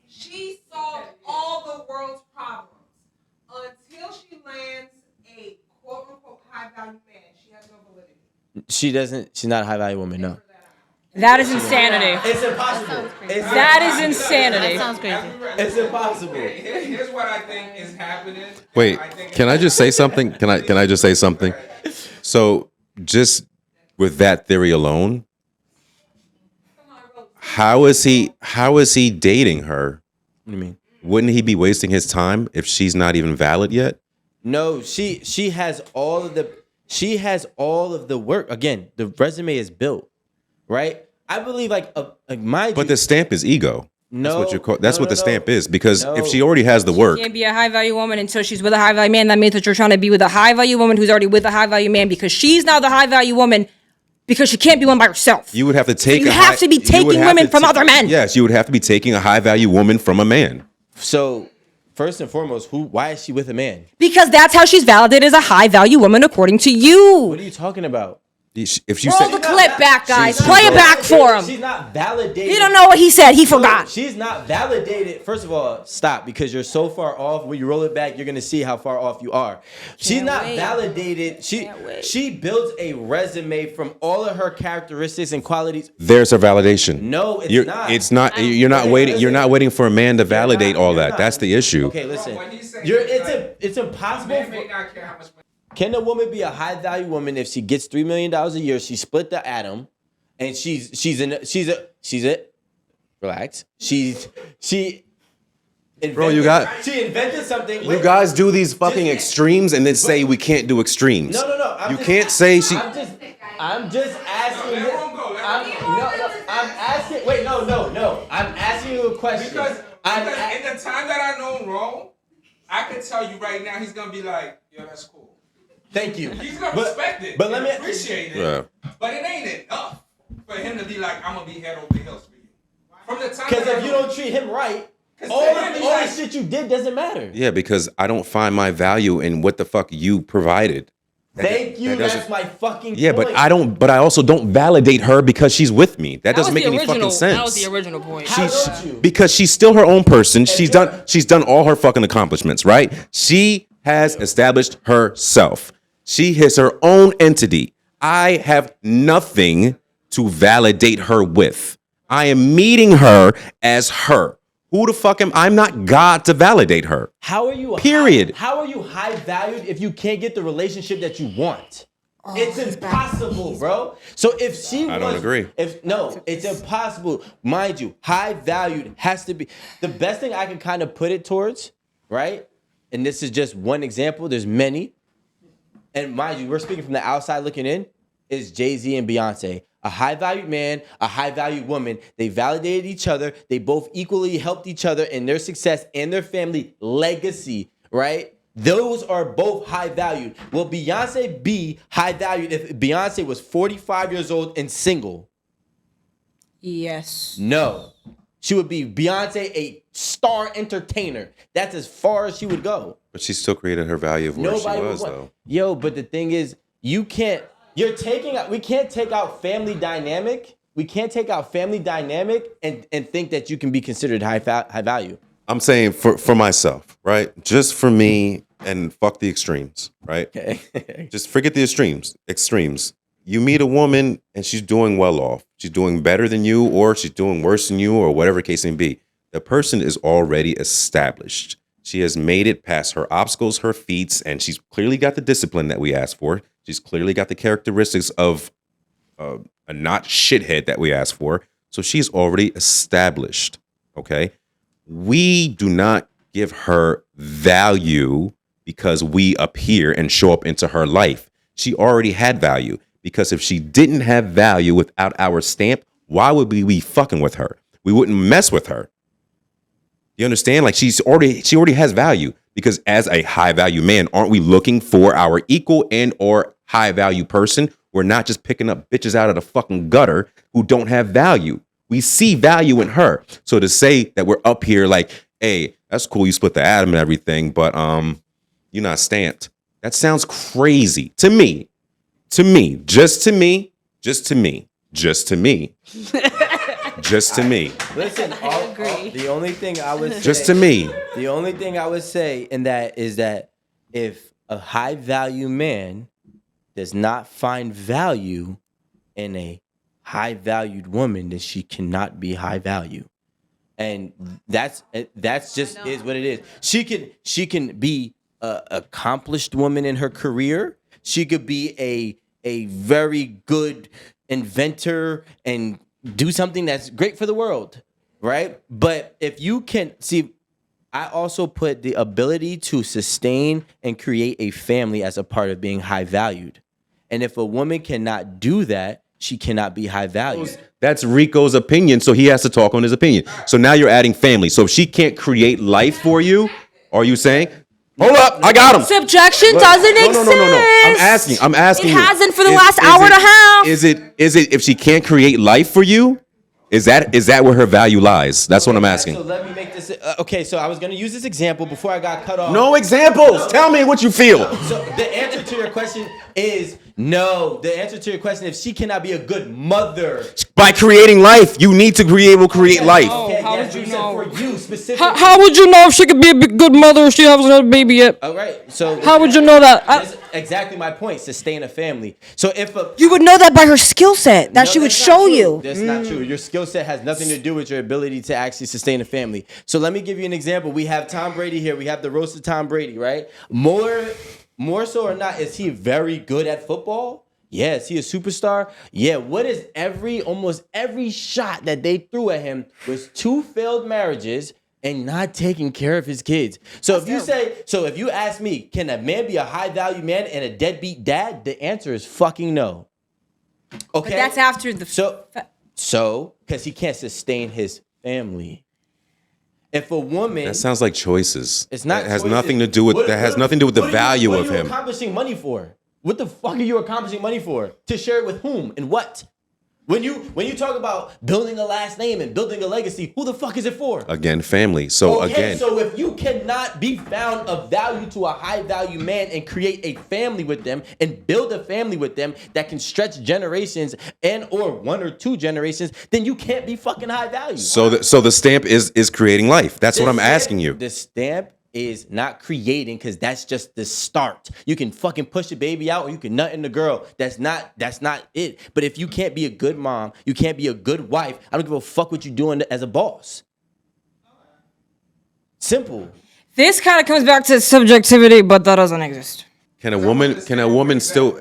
she solved all the world's problems. Until she lands a quote unquote high value man, she has no validity. She's not a high value woman, no. That is insanity. It's impossible. That is insanity. that sounds crazy. It's impossible. Here's what I think is happening. Wait, I think can I just say something? Can I just say something? So, just with that theory alone, how is he dating her? What do you mean? Wouldn't he be wasting his time if she's not even valid yet? No, she has all of the work. Again, the resume is built, right? I believe But the stamp is ego. No, That's no, what no, the stamp no. is. Because No. if she already has the work, Can't be a high value woman until she's with a high value man. That means that you're trying to be with a high value woman who's already with a high value man because she's now the high value woman because she can't be one by herself. you would have to take. You have to be taking women from other men. Yes, you would have to be taking a high value woman from a man. So first and foremost, why is she with a man? Because that's how she's validated as a high value woman according to What you. are you talking about? If you Roll say the clip back, guys. She's- Play it back for him. She's not validated. He don't know what he said. He forgot. She's not validated. First of all, stop because you're so far off. When you roll it back, you're gonna see how far off you are. She's not wait. validated. Can't wait. She builds a resume from all of her characteristics and qualities. there's her validation. No, it's You're, not. It's not. You're not Wait, waiting. You're listen. not waiting for a man to validate all you're that. not. That's the issue. Okay, listen. When he's saying It's a impossible. man may not care how much money. Can a woman be a high value woman if she gets $3 million a year? She split the atom, and she's a relax. She invented, Bro, you got- she invented something. You guys do these fucking Just- extremes and then say we can't do extremes. No. You can't say she. I'm just asking. Let him go. Let him go. I'm asking. Wait, no. I'm asking you a question. Because I'm in the time that I know him wrong, I can tell you right now he's gonna be like, yo, that's cool. Thank you. He's gonna But- respect it. but let me- appreciate it. Yeah. But it ain't enough for him to be like, I'm gonna be head over heels for you. From the time Because that if you don't treat him right, 'Cause all to him, the he's like- shit you did doesn't matter. Yeah, because I don't find my value in what the fuck you provided. Thank you. that doesn't- That's my fucking Yeah, point. but I don't. But I also don't validate her because she's with me. That doesn't was make the any fucking original- sense. That was the original point. How don't you? Because she's still her own person. She's done all her fucking accomplishments, right? She has established herself. She is her own entity. I have nothing to validate her with. I am meeting her as her. Who the fuck am I'm not God to validate her. How are you? Period. How are you high valued if you can't get the relationship that you want? It's impossible, bro. So if she I don't agree. It's impossible. Mind you, high valued has to be the best thing I can kind of put it towards, right? And this is just one example. There's many. And mind you, we're speaking from the outside looking in, is Jay-Z and Beyonce. A high-valued man, a high-valued woman. They validated each other. They both equally helped each other in their success and their family legacy, right? Those are both high-valued. Will Beyonce be high-valued if Beyonce was 45 years old and single? Yes. No. She would be Beyonce, a star entertainer. That's as far as she would go. But she still created her value of where Nobody she would was, want. though. Yo, but the thing is, we can't take out family dynamic. We can't take out family dynamic and think that you can be considered high value. I'm saying for myself, right? Just for me, and fuck the extremes, right? Okay. Just forget the extremes. You meet a woman and she's doing well off. She's doing better than you, or she's doing worse than you, or whatever case may be. The person is already established. She has made it past her obstacles, her feats, and she's clearly got the discipline that we asked for. She's clearly got the characteristics of a not shithead that we asked for. So she's already established, okay? We do not give her value because we appear and show up into her life. She already had value, because if she didn't have value without our stamp, why would we be fucking with her? We wouldn't mess with her. You understand? Like she already has value, because as a high value man, aren't we looking for our equal and or high value person? We're not just picking up bitches out of the fucking gutter who don't have value. We see value in her. So to say that we're up here like, hey, that's cool, you split the atom and everything, but you're not stamped. That sounds crazy to me. To me. Just to me. Just to me. Just to me. Just to me. Listen, the only thing I would say, just to me. The only thing I would say in that is that if a high value man does not find value in a high valued woman, then she cannot be high value. And that's just is what it is. She can be a accomplished woman in her career. She could be a very good inventor and do something that's great for the world, right? But if you can see, I also put the ability to sustain and create a family as a part of being high valued. And if a woman cannot do that, she cannot be high valued. That's Rico's opinion, so he has to talk on his opinion. So now you're adding family. So if she can't create life for you, are you saying, hold up, I got him. Subjection doesn't exist. No. I'm asking It you. hasn't for the last hour and a half. Is it if she can't create life for you? Is that where her value lies? That's what I'm asking. So let me make this. Okay, so I was going to use this example before I got cut off. No examples. Tell me what you feel. So the answer to your question is no. The answer to your question, if she cannot be a good mother. By creating life, you need to be able to create life. Okay, how yes, would you we said know? for you specifically. How would you know if she could be a good mother if she hasn't had a baby yet? All right, so How would you know that? That's exactly my point. Sustain a family. So if You would know that by her skill set that No, she would that's not show true. you. That's not true. Your skill set has nothing to do with your ability to actually sustain a family. So let me give you an example. We have Tom Brady here. We have the roast of Tom Brady, right? More so or not, is he very good at football? Yeah. Is he a superstar? Yeah. What is almost every shot that they threw at him was 2 failed marriages and not taking care of his kids. So if you ask me, can a man be a high value man and a deadbeat dad? The answer is fucking no. Okay. But that's after the. So, because he can't sustain his family. If a woman, That sounds like choices. it's not. That has choices. nothing to do with. That has nothing to do with the value of What are you him. accomplishing money for? What the fuck are you accomplishing money for? To share it with whom and what? When you talk about building a last name and building a legacy, who the fuck is it for? Again, family. So Okay, again, so if you cannot be found of value to a high value man and create a family with them and build a family with them that can stretch generations and or 1 or 2 generations, then you can't be fucking high value. so the stamp is creating life. That's what I'm asking you. The stamp is not creating, because that's just the start. You can fucking push a baby out or you can nut in the girl. That's not it. But if you can't be a good mom, you can't be a good wife, I don't give a fuck what you're doing as a boss. Simple. This kind of comes back to subjectivity, but that doesn't exist. Can a woman still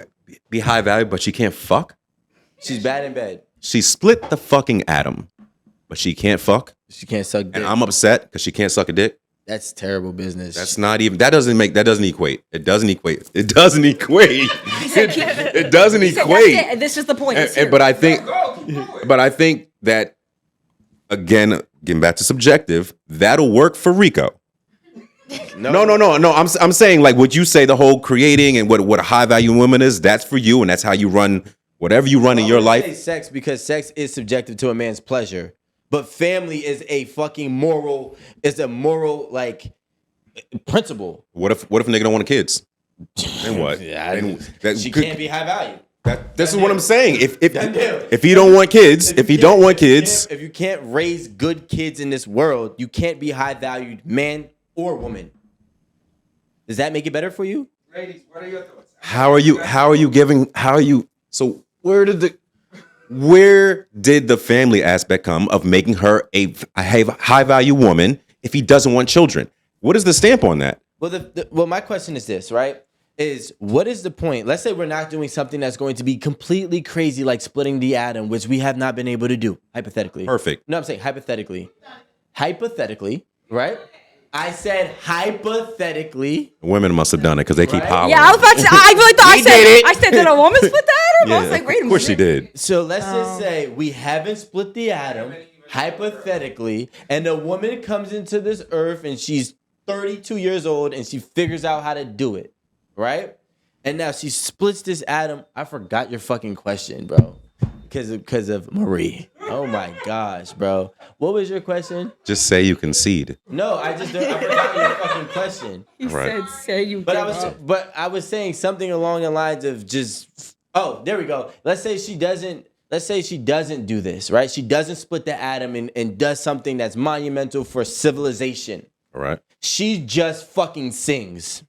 be high value, but she can't fuck? She's bad in bed. She split the fucking atom, but she can't fuck. She can't suck dick. And I'm upset because she can't suck a dick. That's terrible business. That's not even. That doesn't equate. It doesn't equate. It doesn't equate. It doesn't equate. This is the point. But I think that, again, getting back to subjective, that'll work for Rico. No. I'm saying, like, what you say, the whole creating and what a high value woman is, that's for you, and that's how you run whatever you run in your life. I say sex because sex is subjective to a man's pleasure, but family is a fucking moral. It's a moral like principle. What if a nigga don't want kids? Then what? She can't be high value. This is what I'm saying. If he don't want kids, if you can't raise good kids in this world, you can't be high valued man or woman. Does that make it better for you? Ladies, what are your thoughts? So where did the family aspect come of making her a high value woman if he doesn't want children? What is the stamp on that? Well, my question is this, right? Is what is the point? Let's say we're not doing something that's going to be completely crazy, like splitting the atom, which we have not been able to do, hypothetically. Perfect. No, I'm saying hypothetically. Hypothetically, right? I said hypothetically. Women must have done it because they keep hollering. Yeah, I was about to. I really thought I said. I said, did a woman split that? I was like, wait a Of course she minute. did. So let's just say we haven't split the atom, hypothetically, and a woman comes into this earth and she's 32 years old and she figures out how to do it, right? And now she splits this atom. I forgot your fucking question, bro. Because of Marie. Oh my gosh, bro. What was your question? Just say you concede. No, I forgot your fucking question. He Right. said, "Say you." But give up. I was saying something along the lines of just, oh, there we go. Let's say she doesn't do this, right? She doesn't split the atom and does something that's monumental for civilization. All right. She just fucking sings.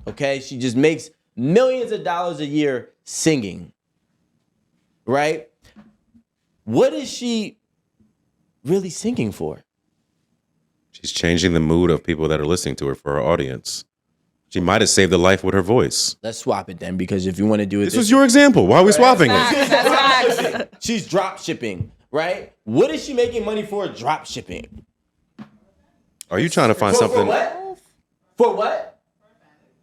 Okay? She just makes millions of dollars a year singing. Right? What is she really singing for? She's changing the mood of people that are listening to her for her audience. She might have saved a life with her voice. Let's swap it then, because if you want to do it This was your example. Why are we swapping it? Facts, facts. she's drop shipping, right? What is she making money for drop shipping? Are you trying to find For something? what? For what?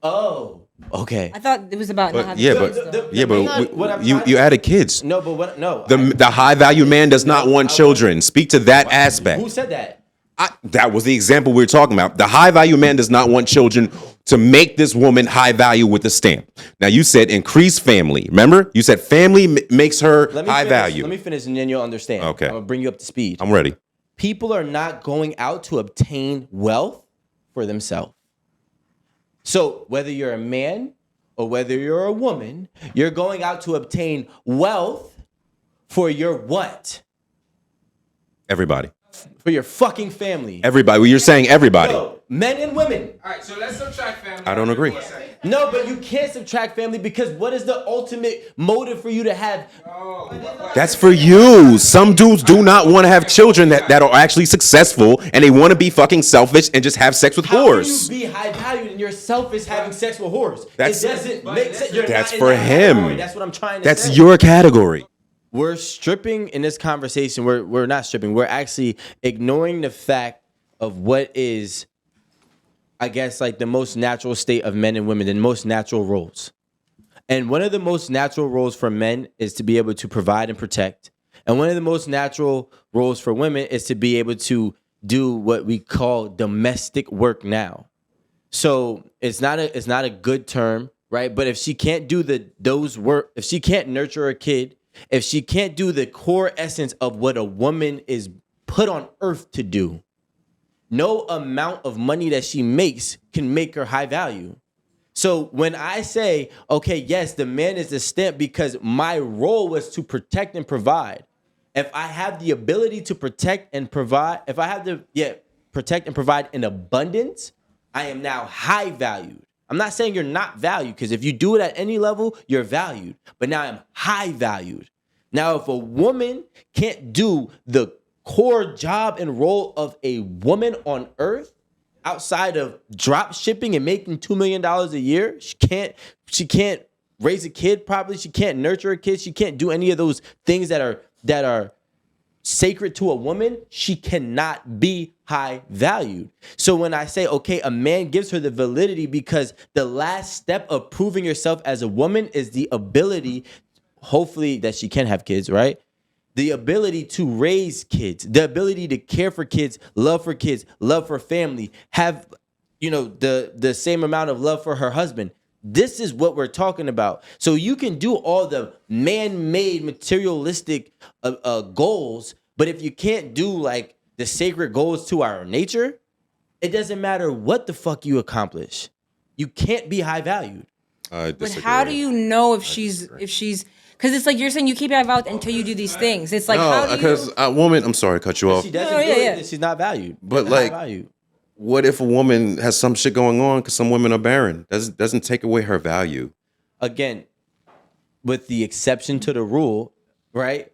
Oh, okay. I thought it was about not But having yeah, kids, but though. yeah, but What I'm you trying- you added kids. No, but what? No. The high value man does not want children. Speak to that aspect. Who said that? That was the example we were talking about. The high value man does not want children to make this woman high value with the stamp. Now you said increase family. Remember? You said family makes her high value. Let me finish and then you'll understand. Okay. I'm gonna bring you up to speed. I'm ready. People are not going out to obtain wealth for themselves. So whether you're a man or whether you're a woman, you're going out to obtain wealth for your what? Everybody. For your fucking family. Everybody. Well, you're saying everybody. No, men and women. All right, so let's subtract family. I don't out agree. for a second. No, but you can't subtract family because what is the ultimate motive for you to have? That's for you. Some dudes do not want to have children that are actually successful and they want to be fucking selfish and just have sex with How can whores. you be high valued and you're selfish having sex with whores? That's- it doesn't make sense. You're That's not in for that category. him. That's what I'm trying to That's say. your category. We're stripping in this conversation. We're not stripping. We're actually ignoring the fact of what is, I guess, like the most natural state of men and women, the most natural roles. And one of the most natural roles for men is to be able to provide and protect. And one of the most natural roles for women is to be able to do what we call domestic work now. So it's not a good term, right? But if she can't do those work, if she can't nurture a kid, if she can't do the core essence of what a woman is put on earth to do, no amount of money that she makes can make her high value. So when I say, okay, yes, the man is the stamp because my role was to protect and provide. If I have the ability to protect and provide, if I have to protect and provide in abundance, I am now high valued. I'm not saying you're not valued, because if you do it at any level, you're valued. But now I'm high valued. Now, if a woman can't do the core job and role of a woman on earth outside of drop shipping and making $2 million a year, she can't raise a kid properly. She can't nurture a kid. She can't do any of those things that are sacred to a woman. She cannot be high valued. So when I say, okay, a man gives her the validity because the last step of proving yourself as a woman is the ability, hopefully that she can have kids, right? The ability to raise kids, the ability to care for kids, love for family, have, the same amount of love for her husband. This is what we're talking about. So you can do all the man-made materialistic goals, but if you can't do like the sacred goals to our nature, it doesn't matter what the fuck you accomplish. You can't be high valued. But how do you know if she's because it's like you're saying you keep it out until you do these things. It's like how do because a woman. I'm sorry, to cut you off. She doesn't No, do yeah, it, yeah. then she's not valued. But, Not like, valued. What if a woman has some shit going on because some women are barren? Doesn't take away her value. Again, with the exception to the rule, right?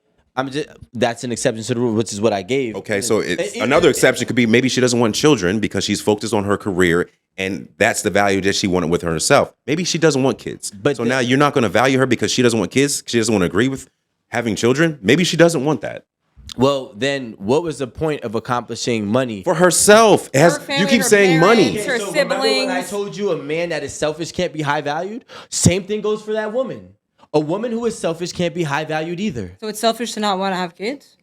That's an exception to the rule, which is what I gave. Okay, so And another exception could be maybe she doesn't want children because she's focused on her career and that's the value that she wanted with herself. Maybe she doesn't want kids. But now you're not going to value her because she doesn't want kids. She doesn't want to agree with having children. Maybe she doesn't want that. Well, then what was the point of accomplishing money? For herself. Her family, You keep her saying money. parents, her So remember when I siblings. told you a man that is selfish can't be high valued? Same thing goes for that woman. A woman who is selfish can't be high valued either. So it's selfish to not want to have kids?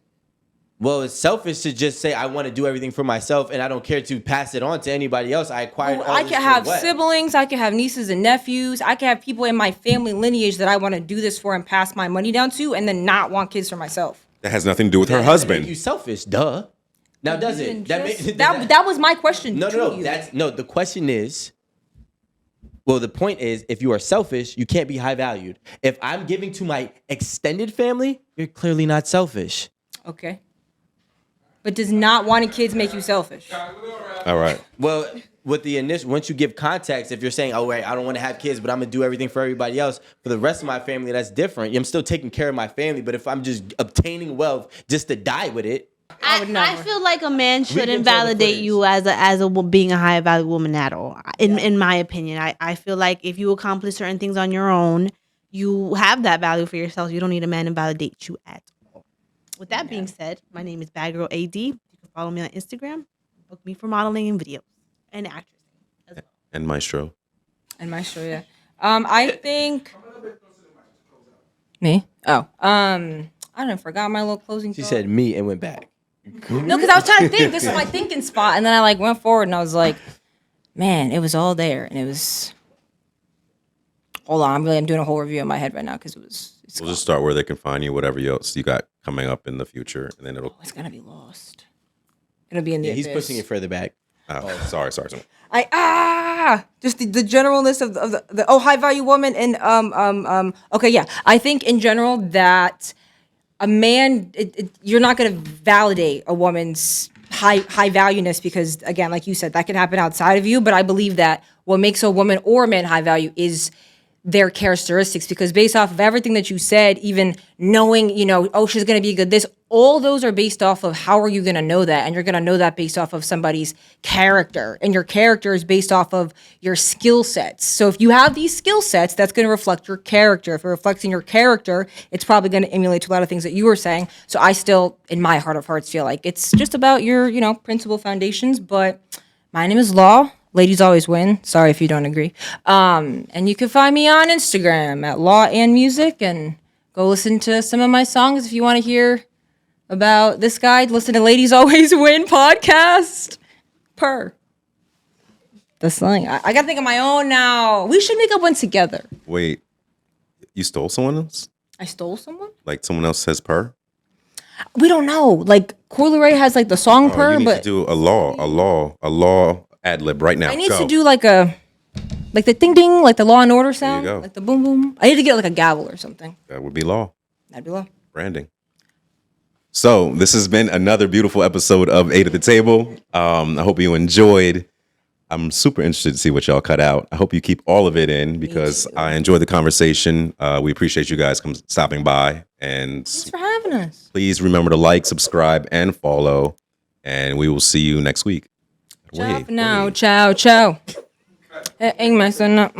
Well, it's selfish to just say I want to do everything for myself and I don't care to pass it on to anybody else. I acquired all I this can for have what? siblings. I can have nieces and nephews. I can have people in my family lineage that I want to do this for and pass my money down to, and then not want kids for myself. That has nothing to do with her That doesn't make husband. you selfish, duh. Now does it? That was my question. No, to no, no. you. The question is, well, the point is, if you are selfish, you can't be high valued. If I'm giving to my extended family, you're clearly not selfish. Okay. But does not wanting kids make you selfish? All right. Well, with the initial, once you give context, if you're saying, oh, wait, I don't want to have kids, but I'm going to do everything for everybody else, for the rest of my family, that's different. I'm still taking care of my family, but if I'm just obtaining wealth just to die with it, I feel like a man can shouldn't tell the validate footage. you as a being a high value woman at all. In my opinion, I feel like if you accomplish certain things on your own, you have that value for yourself. You don't need a man to validate you at all. With that being said, my name is Bad Girl AD. You can follow me on Instagram. Book me for modeling and videos and actress as well. And Maestro. And my show, yeah. I think me. Oh, I done forgot my little closing. she thought. said me and went back. No, because I was trying to think. This is my thinking spot, and then I like went forward, and I was like, man, it was all there, and it was. Hold on, I'm doing a whole review in my head right now because it was. We'll just start where they can find you, whatever else you got coming up in the future, and then it'll. It's gonna be lost. It'll be in the. Yeah, he's abyss. pushing it further back. Oh, sorry. Just the generalness of the high value woman and okay, yeah, I think in general that a man you're not going to validate a woman's high valueness because again, like you said, that can happen outside of you, but I believe that what makes a woman or a man high value is their characteristics, because based off of everything that you said, even knowing, oh, she's going to be good, this, all those are based off of how are you going to know that? And you're going to know that based off of somebody's character, and your character is based off of your skill sets. So if you have these skill sets, that's going to reflect your character. If it reflects in your character, it's probably going to emulate to a lot of things that you were saying. So I still, in my heart of hearts, feel like it's just about your, principal foundations. But my name is Law. Ladies always win. Sorry if you don't agree. And you can find me on Instagram at Law and Music, and go listen to some of my songs if you want to hear about this guy. Listen to Ladies Always Win podcast. The slang. I got to think of my own now. We should make up one together. Wait, you stole someone else? I stole someone? Like someone else says purr? We don't know. Like Coil Ray has like the song Oh, purr, you need but to do a law ad lib right now. I need Go. to do like the ding ding, like the Law and Order sound, go. like the boom boom. I need to get like a gavel or something. That would be law. That'd be law. Branding. So this has been another beautiful episode of 8 at the Table. I hope you enjoyed. I'm super interested to see what y'all cut out. I hope you keep all of it in because I enjoyed the conversation. We appreciate you guys stopping by. And Thanks for having us. please remember to like, subscribe, and follow. And we will see you next week. Ciao for now. Ciao, ciao. Ain't messing up.